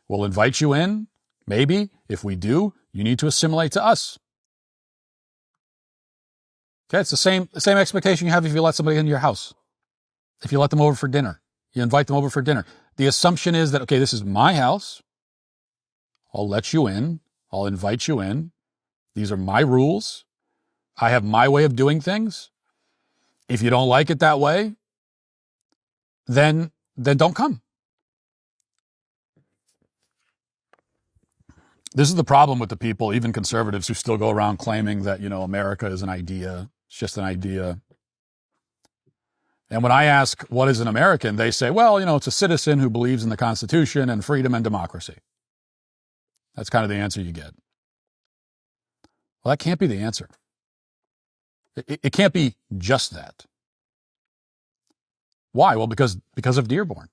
We'll invite you in. Maybe if we do, you need to assimilate to us. Okay, it's the same expectation you have if you let somebody into your house. If you let them over for dinner, you invite them over for dinner. The assumption is that, okay, this is my house. I'll let you in. I'll invite you in. These are my rules. I have my way of doing things. If you don't like it that way, then don't come. This is the problem with the people, even conservatives, who still go around claiming that, America is an idea. It's just an idea. And when I ask, what is an American? They say, well, it's a citizen who believes in the Constitution and freedom and democracy. That's kind of the answer you get. Well, that can't be the answer. It can't be just that. Why? Well, because of Dearborn.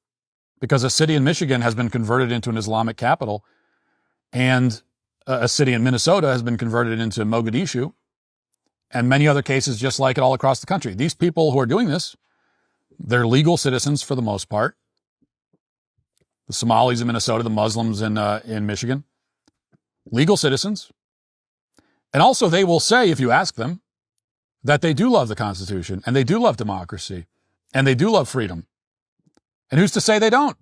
Because a city in Michigan has been converted into an Islamic capital, and a city in Minnesota has been converted into Mogadishu, and many other cases just like it all across the country. These people who are doing this, they're legal citizens for the most part. The Somalis in Minnesota, the Muslims in Michigan. Legal citizens. And also they will say, if you ask them, that they do love the Constitution and they do love democracy and they do love freedom. And who's to say they don't?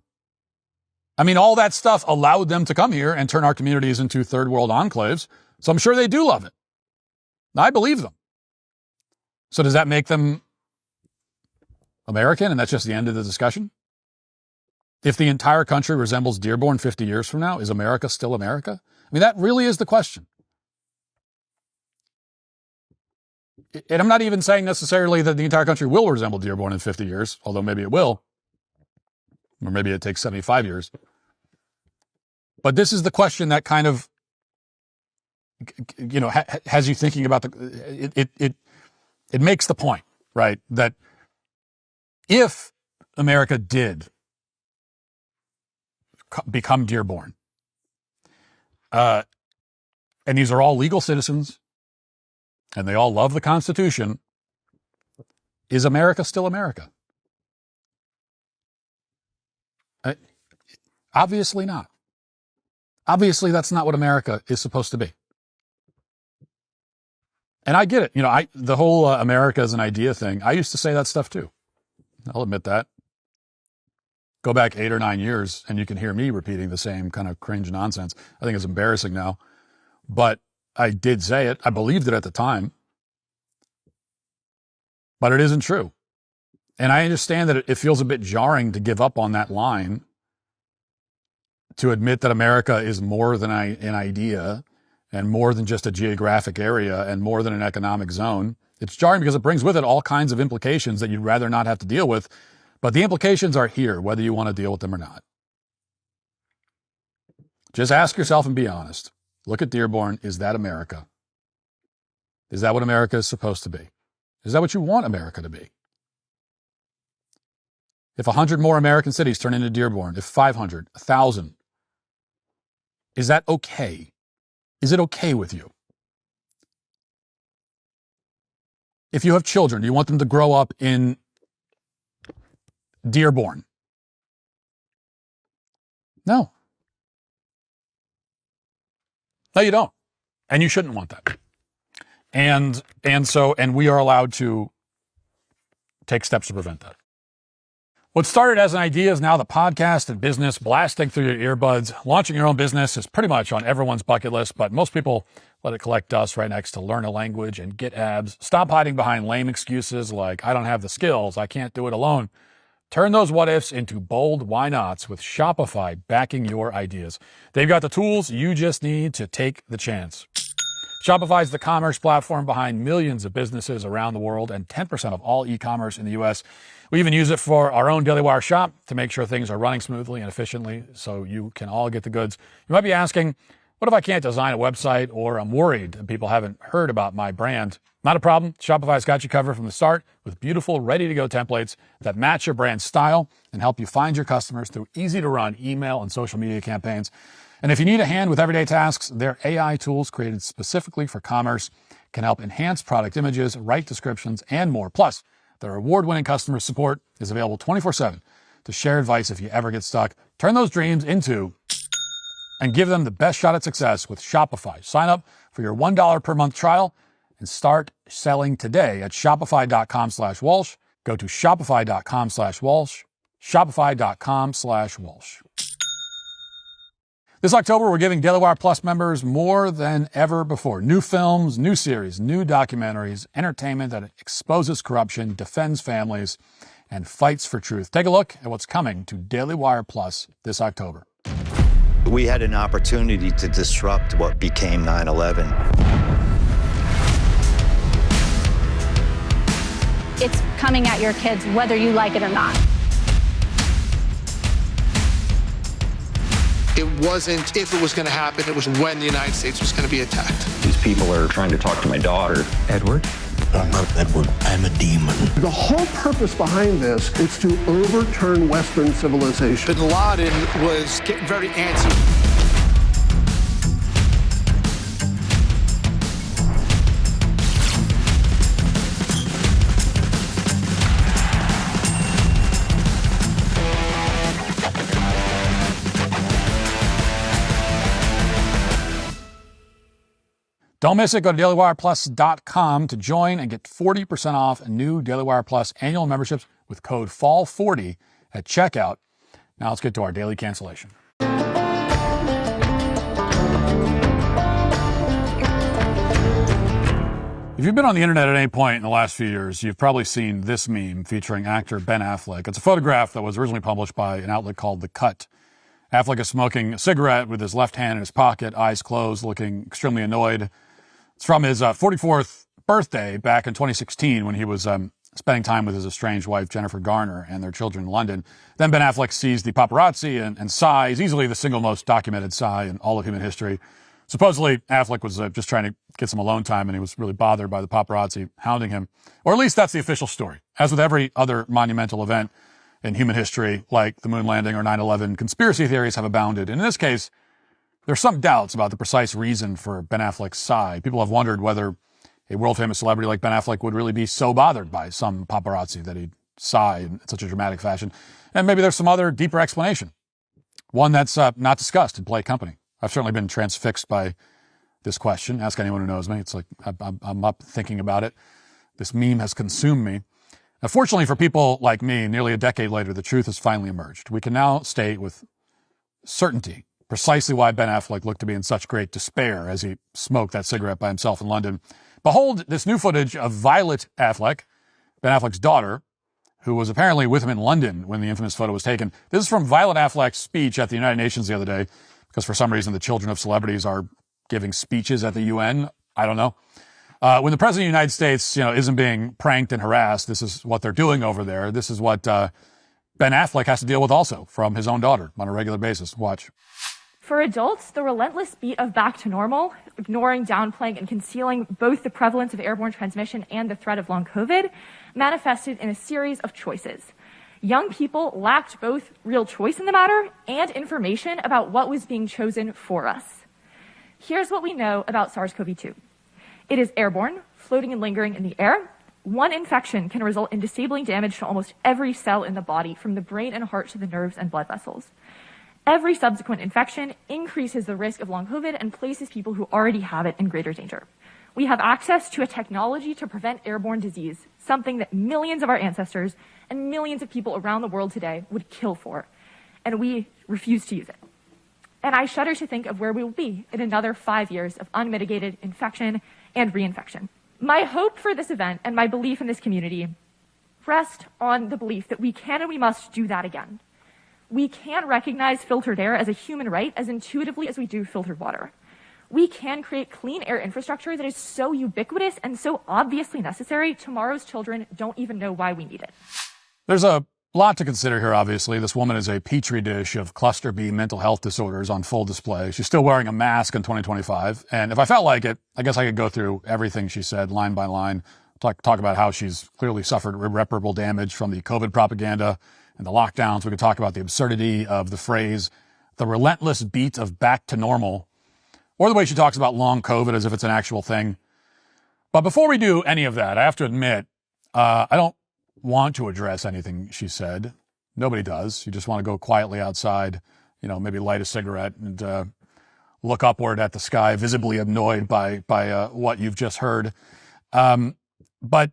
I mean, all that stuff allowed them to come here and turn our communities into third world enclaves. So I'm sure they do love it. I believe them. So does that make them American and that's just the end of the discussion? If the entire country resembles Dearborn 50 years from now, is America still America? I mean, that really is the question. And I'm not even saying necessarily that the entire country will resemble Dearborn in 50 years, although maybe it will. Or maybe it takes 75 years. But this is the question that kind of, has you thinking about it makes the point, right? That if America did become Dearborn, and these are all legal citizens, and they all love the Constitution, is America still America? Obviously not. Obviously, that's not what America is supposed to be. And I get it. The whole America is an idea thing. I used to say that stuff too. I'll admit that. Go back 8 or 9 years and you can hear me repeating the same kind of cringe nonsense. I think it's embarrassing now, but I did say it. I believed it at the time, but it isn't true. And I understand that it feels a bit jarring to give up on that line, to admit that America is more than an idea and more than just a geographic area and more than an economic zone. It's jarring because it brings with it all kinds of implications that you'd rather not have to deal with. But the implications are here, whether you want to deal with them or not. Just ask yourself and be honest. Look at Dearborn. Is that America? Is that what America is supposed to be? Is that what you want America to be? If 100 more American cities turn into Dearborn, if 500, 1,000, is that okay? Is it okay with you? If you have children, do you want them to grow up in Dearborn? No. No, you don't. And you shouldn't want that. And we are allowed to take steps to prevent that. What started as an idea is now the podcast and business, blasting through your earbuds. Launching your own business is pretty much on everyone's bucket list, but most people let it collect dust right next to learn a language and get abs. Stop hiding behind lame excuses like, I don't have the skills, I can't do it alone. Turn those what ifs into bold why nots with Shopify backing your ideas. They've got the tools, you just need to take the chance. Shopify is the commerce platform behind millions of businesses around the world and 10% of all e-commerce in the U.S. We even use it for our own DailyWire shop to make sure things are running smoothly and efficiently so you can all get the goods. You might be asking, what if I can't design a website or I'm worried that people haven't heard about my brand? Not a problem. Shopify's got you covered from the start with beautiful, ready-to-go templates that match your brand style and help you find your customers through easy-to-run email and social media campaigns. And if you need a hand with everyday tasks, their AI tools created specifically for commerce can help enhance product images, write descriptions, and more. Plus, their award-winning customer support is available 24/7 to share advice if you ever get stuck. Turn those dreams into and give them the best shot at success with Shopify. Sign up for your $1 per month trial and start selling today at shopify.com/Walsh. Go to shopify.com/Walsh, shopify.com/Walsh. This October, we're giving DailyWire Plus members more than ever before. New films, new series, new documentaries, entertainment that exposes corruption, defends families, and fights for truth. Take a look at what's coming to DailyWire Plus this October. We had an opportunity to disrupt what became 9/11. It's coming at your kids whether you like it or not. It wasn't if it was going to happen, it was when the United States was going to be attacked. These people are trying to talk to my daughter. Edward? I'm not Edward, I'm a demon. The whole purpose behind this is to overturn Western civilization. Bin Laden was getting very antsy. Don't miss it. Go to DailyWirePlus.com to join and get 40% off new DailyWire Plus annual memberships with code FALL40 at checkout. Now let's get to our daily cancellation. If you've been on the internet at any point in the last few years, you've probably seen this meme featuring actor Ben Affleck. It's a photograph that was originally published by an outlet called The Cut. Affleck is smoking a cigarette with his left hand in his pocket, eyes closed, looking extremely annoyed. It's from his 44th birthday back in 2016 when he was spending time with his estranged wife, Jennifer Garner, and their children in London. Then Ben Affleck sees the paparazzi and sighs, easily the single most documented sigh in all of human history. Supposedly, Affleck was just trying to get some alone time, and he was really bothered by the paparazzi hounding him. Or at least that's the official story. As with every other monumental event in human history, like the moon landing or 9/11, conspiracy theories have abounded. And in this case, there's some doubts about the precise reason for Ben Affleck's sigh. People have wondered whether a world-famous celebrity like Ben Affleck would really be so bothered by some paparazzi that he'd sigh in such a dramatic fashion. And maybe there's some other deeper explanation, one that's not discussed in polite company. I've certainly been transfixed by this question. Ask anyone who knows me. It's like I'm up thinking about it. This meme has consumed me. Unfortunately for people like me, nearly a decade later, the truth has finally emerged. We can now state with certainty precisely why Ben Affleck looked to be in such great despair as he smoked that cigarette by himself in London. Behold this new footage of Violet Affleck, Ben Affleck's daughter, who was apparently with him in London when the infamous photo was taken. This is from Violet Affleck's speech at the United Nations the other day, because for some reason the children of celebrities are giving speeches at the UN. I don't know. When the president of the United States, isn't being pranked and harassed, this is what they're doing over there. This is what Ben Affleck has to deal with also from his own daughter on a regular basis. Watch. For adults, the relentless beat of back to normal, ignoring, downplaying, and concealing both the prevalence of airborne transmission and the threat of long COVID, manifested in a series of choices. Young people lacked both real choice in the matter and information about what was being chosen for us. Here's what we know about SARS-CoV-2. It is airborne, floating and lingering in the air. One infection can result in disabling damage to almost every cell in the body, from the brain and heart to the nerves and blood vessels. Every subsequent infection increases the risk of long COVID and places people who already have it in greater danger. We have access to a technology to prevent airborne disease, something that millions of our ancestors and millions of people around the world today would kill for, and we refuse to use it. And I shudder to think of where we will be in another 5 years of unmitigated infection and reinfection. My hope for this event and my belief in this community rest on the belief that we can and we must do that again. We can recognize filtered air as a human right as intuitively as we do filtered water. We can create clean air infrastructure that is so ubiquitous and so obviously necessary, tomorrow's children don't even know why we need it. There's a lot to consider here, obviously. This woman is a petri dish of cluster B mental health disorders on full display. She's still wearing a mask in 2025. And if I felt like it, I guess I could go through everything she said line by line, talk about how she's clearly suffered irreparable damage from the COVID propaganda and the lockdowns. We could talk about the absurdity of the phrase, the relentless beat of back to normal, or the way she talks about long COVID as if it's an actual thing. But before we do any of that, I have to admit, I don't want to address anything she said. Nobody does. You just want to go quietly outside, maybe light a cigarette and look upward at the sky, visibly annoyed by what you've just heard. But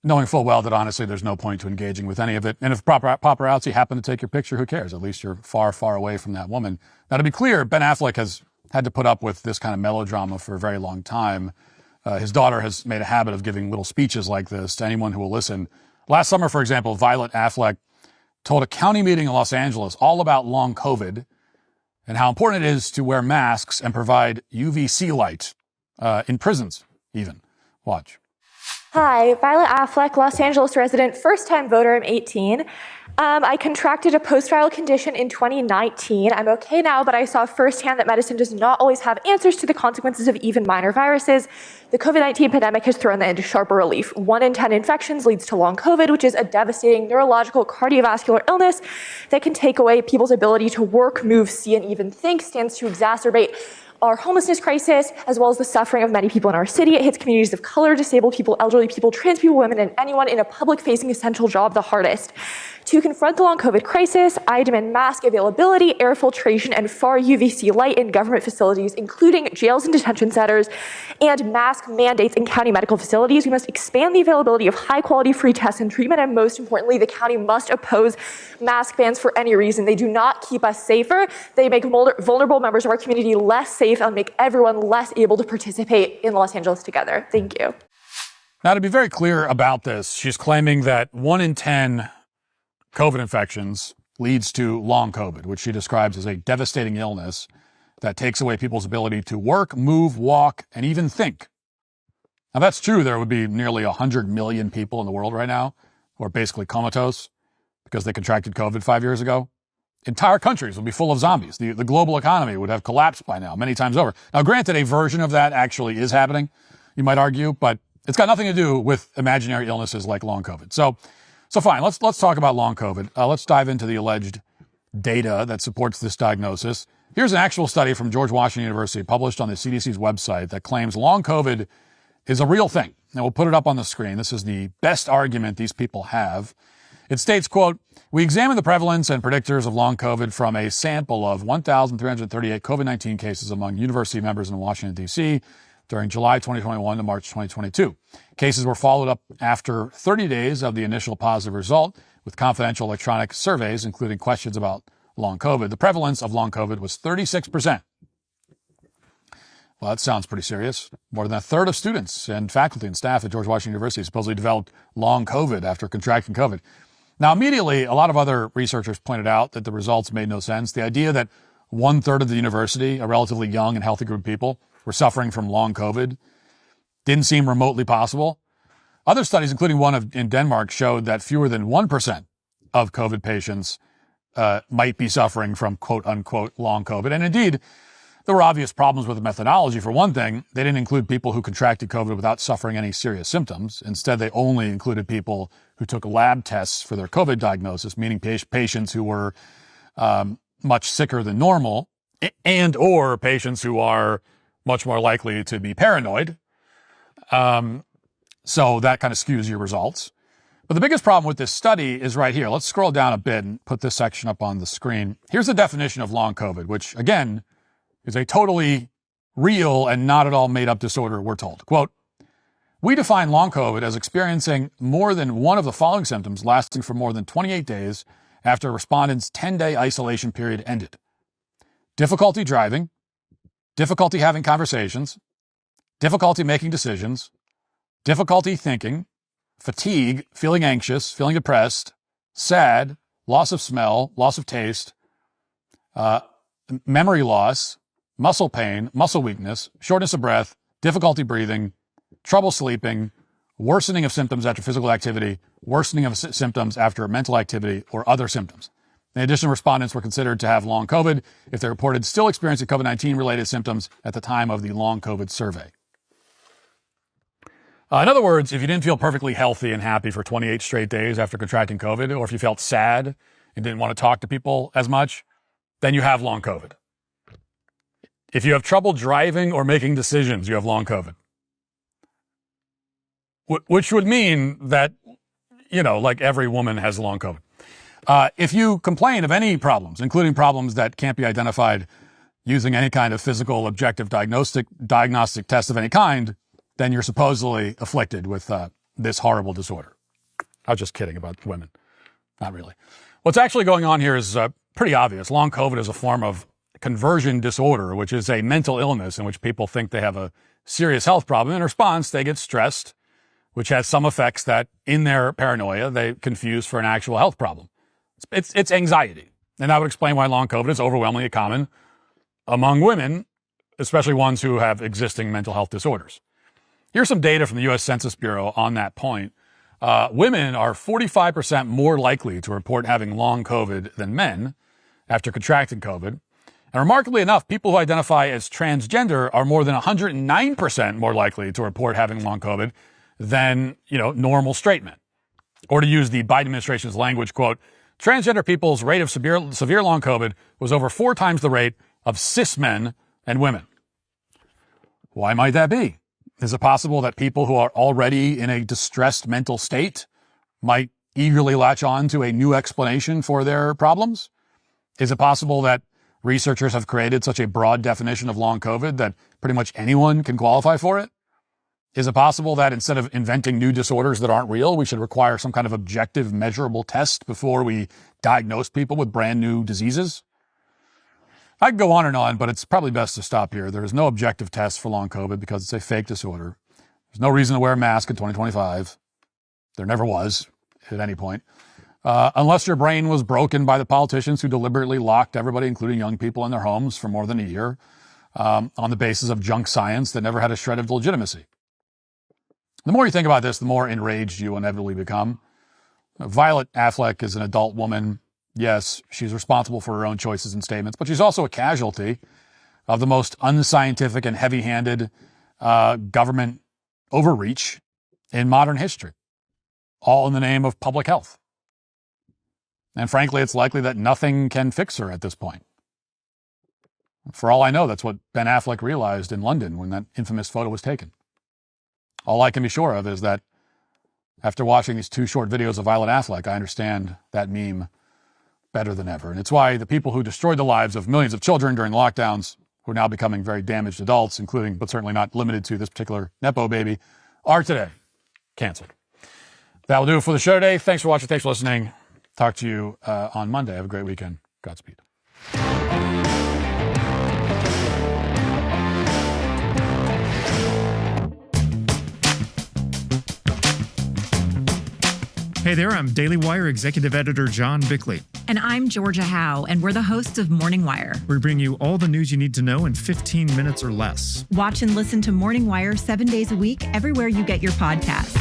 knowing full well that honestly there's no point to engaging with any of it. And if paparazzi happen to take your picture, who cares? At least you're far, far away from that woman. Now, to be clear, Ben Affleck has had to put up with this kind of melodrama for a very long time. His daughter has made a habit of giving little speeches like this to anyone who will listen. Last summer, for example, Violet Affleck told a county meeting in Los Angeles all about long COVID and how important it is to wear masks and provide UVC light in prisons even. Watch. Hi, Violet Affleck, Los Angeles resident, first-time voter, I'm 18. I contracted a post-trial condition in 2019. I'm okay now, but I saw firsthand that medicine does not always have answers to the consequences of even minor viruses. The COVID-19 pandemic has thrown that into sharper relief. 1 in 10 infections leads to long COVID, which is a devastating neurological cardiovascular illness that can take away people's ability to work, move, see, and even think, stands to exacerbate our homelessness crisis, as well as the suffering of many people in our city. It hits communities of color, disabled people, elderly people, trans people, women, and anyone in a public-facing essential job the hardest. To confront the long COVID crisis, I demand mask availability, air filtration, and far UVC light in government facilities, including jails and detention centers, and mask mandates in county medical facilities. We must expand the availability of high-quality free tests and treatment, and most importantly, the county must oppose mask bans for any reason. They do not keep us safer. They make vulnerable members of our community less safe and make everyone less able to participate in Los Angeles together. Thank you. Now, to be very clear about this, she's claiming that 1 in 10 COVID infections leads to long COVID, which she describes as a devastating illness that takes away people's ability to work, move, walk, and even think. Now, that's true. There would be nearly 100 million people in the world right now who are basically comatose because they contracted COVID 5 years ago. Entire countries would be full of zombies. The global economy would have collapsed by now, many times over. Now, granted, a version of that actually is happening, you might argue, but it's got nothing to do with imaginary illnesses like long COVID. So fine, let's talk about long COVID. Let's dive into the alleged data that supports this diagnosis. Here's an actual study from George Washington University published on the CDC's website that claims long COVID is a real thing. Now, we'll put it up on the screen. This is the best argument these people have. It states, quote, "We examined the prevalence and predictors of long COVID from a sample of 1,338 COVID-19 cases among university members in Washington, D.C. during July 2021 to March 2022. Cases were followed up after 30 days of the initial positive result with confidential electronic surveys, including questions about long COVID. The prevalence of long COVID was 36%. Well, that sounds pretty serious. More than a third of students and faculty and staff at George Washington University supposedly developed long COVID after contracting COVID. Now, immediately, a lot of other researchers pointed out that the results made no sense. The idea that 1/3 of the university, a relatively young and healthy group of people, were suffering from long COVID didn't seem remotely possible. Other studies, including one in Denmark, showed that fewer than 1% of COVID patients might be suffering from quote-unquote long COVID. And indeed, there were obvious problems with the methodology. For one thing, they didn't include people who contracted COVID without suffering any serious symptoms. Instead, they only included people who took lab tests for their COVID diagnosis, meaning patients who were much sicker than normal and or patients who are much more likely to be paranoid. So that kind of skews your results. But the biggest problem with this study is right here. Let's scroll down a bit and put this section up on the screen. Here's the definition of long COVID, which, again, is a totally real and not at all made up disorder, we're told. Quote, "We define long COVID as experiencing more than one of the following symptoms lasting for more than 28 days after a respondent's 10-day isolation period ended. Difficulty driving, difficulty having conversations, difficulty making decisions, difficulty thinking, fatigue, feeling anxious, feeling depressed, sad, loss of smell, loss of taste, memory loss, muscle pain, muscle weakness, shortness of breath, difficulty breathing, trouble sleeping, worsening of symptoms after physical activity, worsening of symptoms after mental activity, or other symptoms." In addition, respondents were considered to have long COVID if they reported still experiencing COVID-19 related symptoms at the time of the long COVID survey. In other words, if you didn't feel perfectly healthy and happy for 28 straight days after contracting COVID, or if you felt sad and didn't want to talk to people as much, then you have long COVID. If you have trouble driving or making decisions, you have long COVID. Which would mean that, like every woman has long COVID. If you complain of any problems, including problems that can't be identified using any kind of physical objective diagnostic test of any kind, then you're supposedly afflicted with this horrible disorder. I was just kidding about women. Not really. What's actually going on here is pretty obvious. Long COVID is a form of conversion disorder, which is a mental illness in which people think they have a serious health problem. In response, they get stressed, which has some effects that in their paranoia, they confuse for an actual health problem. It's anxiety. And that would explain why long COVID is overwhelmingly common among women, especially ones who have existing mental health disorders. Here's some data from the U.S. Census Bureau on that point. Women are 45% more likely to report having long COVID than men after contracting COVID. And remarkably enough, people who identify as transgender are more than 109% more likely to report having long COVID than, normal straight men. Or to use the Biden administration's language, quote, "Transgender people's rate of severe long COVID was over 4 times the rate of cis men and women." Why might that be? Is it possible that people who are already in a distressed mental state might eagerly latch on to a new explanation for their problems? Is it possible that researchers have created such a broad definition of long COVID that pretty much anyone can qualify for it? Is it possible that instead of inventing new disorders that aren't real, we should require some kind of objective, measurable test before we diagnose people with brand new diseases? I could go on, but it's probably best to stop here. There is no objective test for long COVID because it's a fake disorder. There's no reason to wear a mask in 2025. There never was at any point. Unless your brain was broken by the politicians who deliberately locked everybody, including young people, in their homes for more than a year on the basis of junk science that never had a shred of legitimacy. The more you think about this, the more enraged you inevitably become. Violet Affleck is an adult woman. Yes, she's responsible for her own choices and statements, but she's also a casualty of the most unscientific and heavy-handed government overreach in modern history, all in the name of public health. And frankly, it's likely that nothing can fix her at this point. For all I know, that's what Ben Affleck realized in London when that infamous photo was taken. All I can be sure of is that After watching these 2 short videos of Violet Affleck, I understand that meme better than ever. And it's why the people who destroyed the lives of millions of children during the lockdowns, who are now becoming very damaged adults, including, but certainly not limited to, this particular Nepo baby, are today canceled. That will do it for the show today. Thanks for watching. Thanks for listening. Talk to you on Monday. Have a great weekend. Godspeed. Hey there, I'm DailyWire Executive Editor John Bickley. And I'm Georgia Howe, and we're the hosts of Morning Wire. We bring you all the news you need to know in 15 minutes or less. Watch and listen to Morning Wire 7 days a week, everywhere you get your podcasts.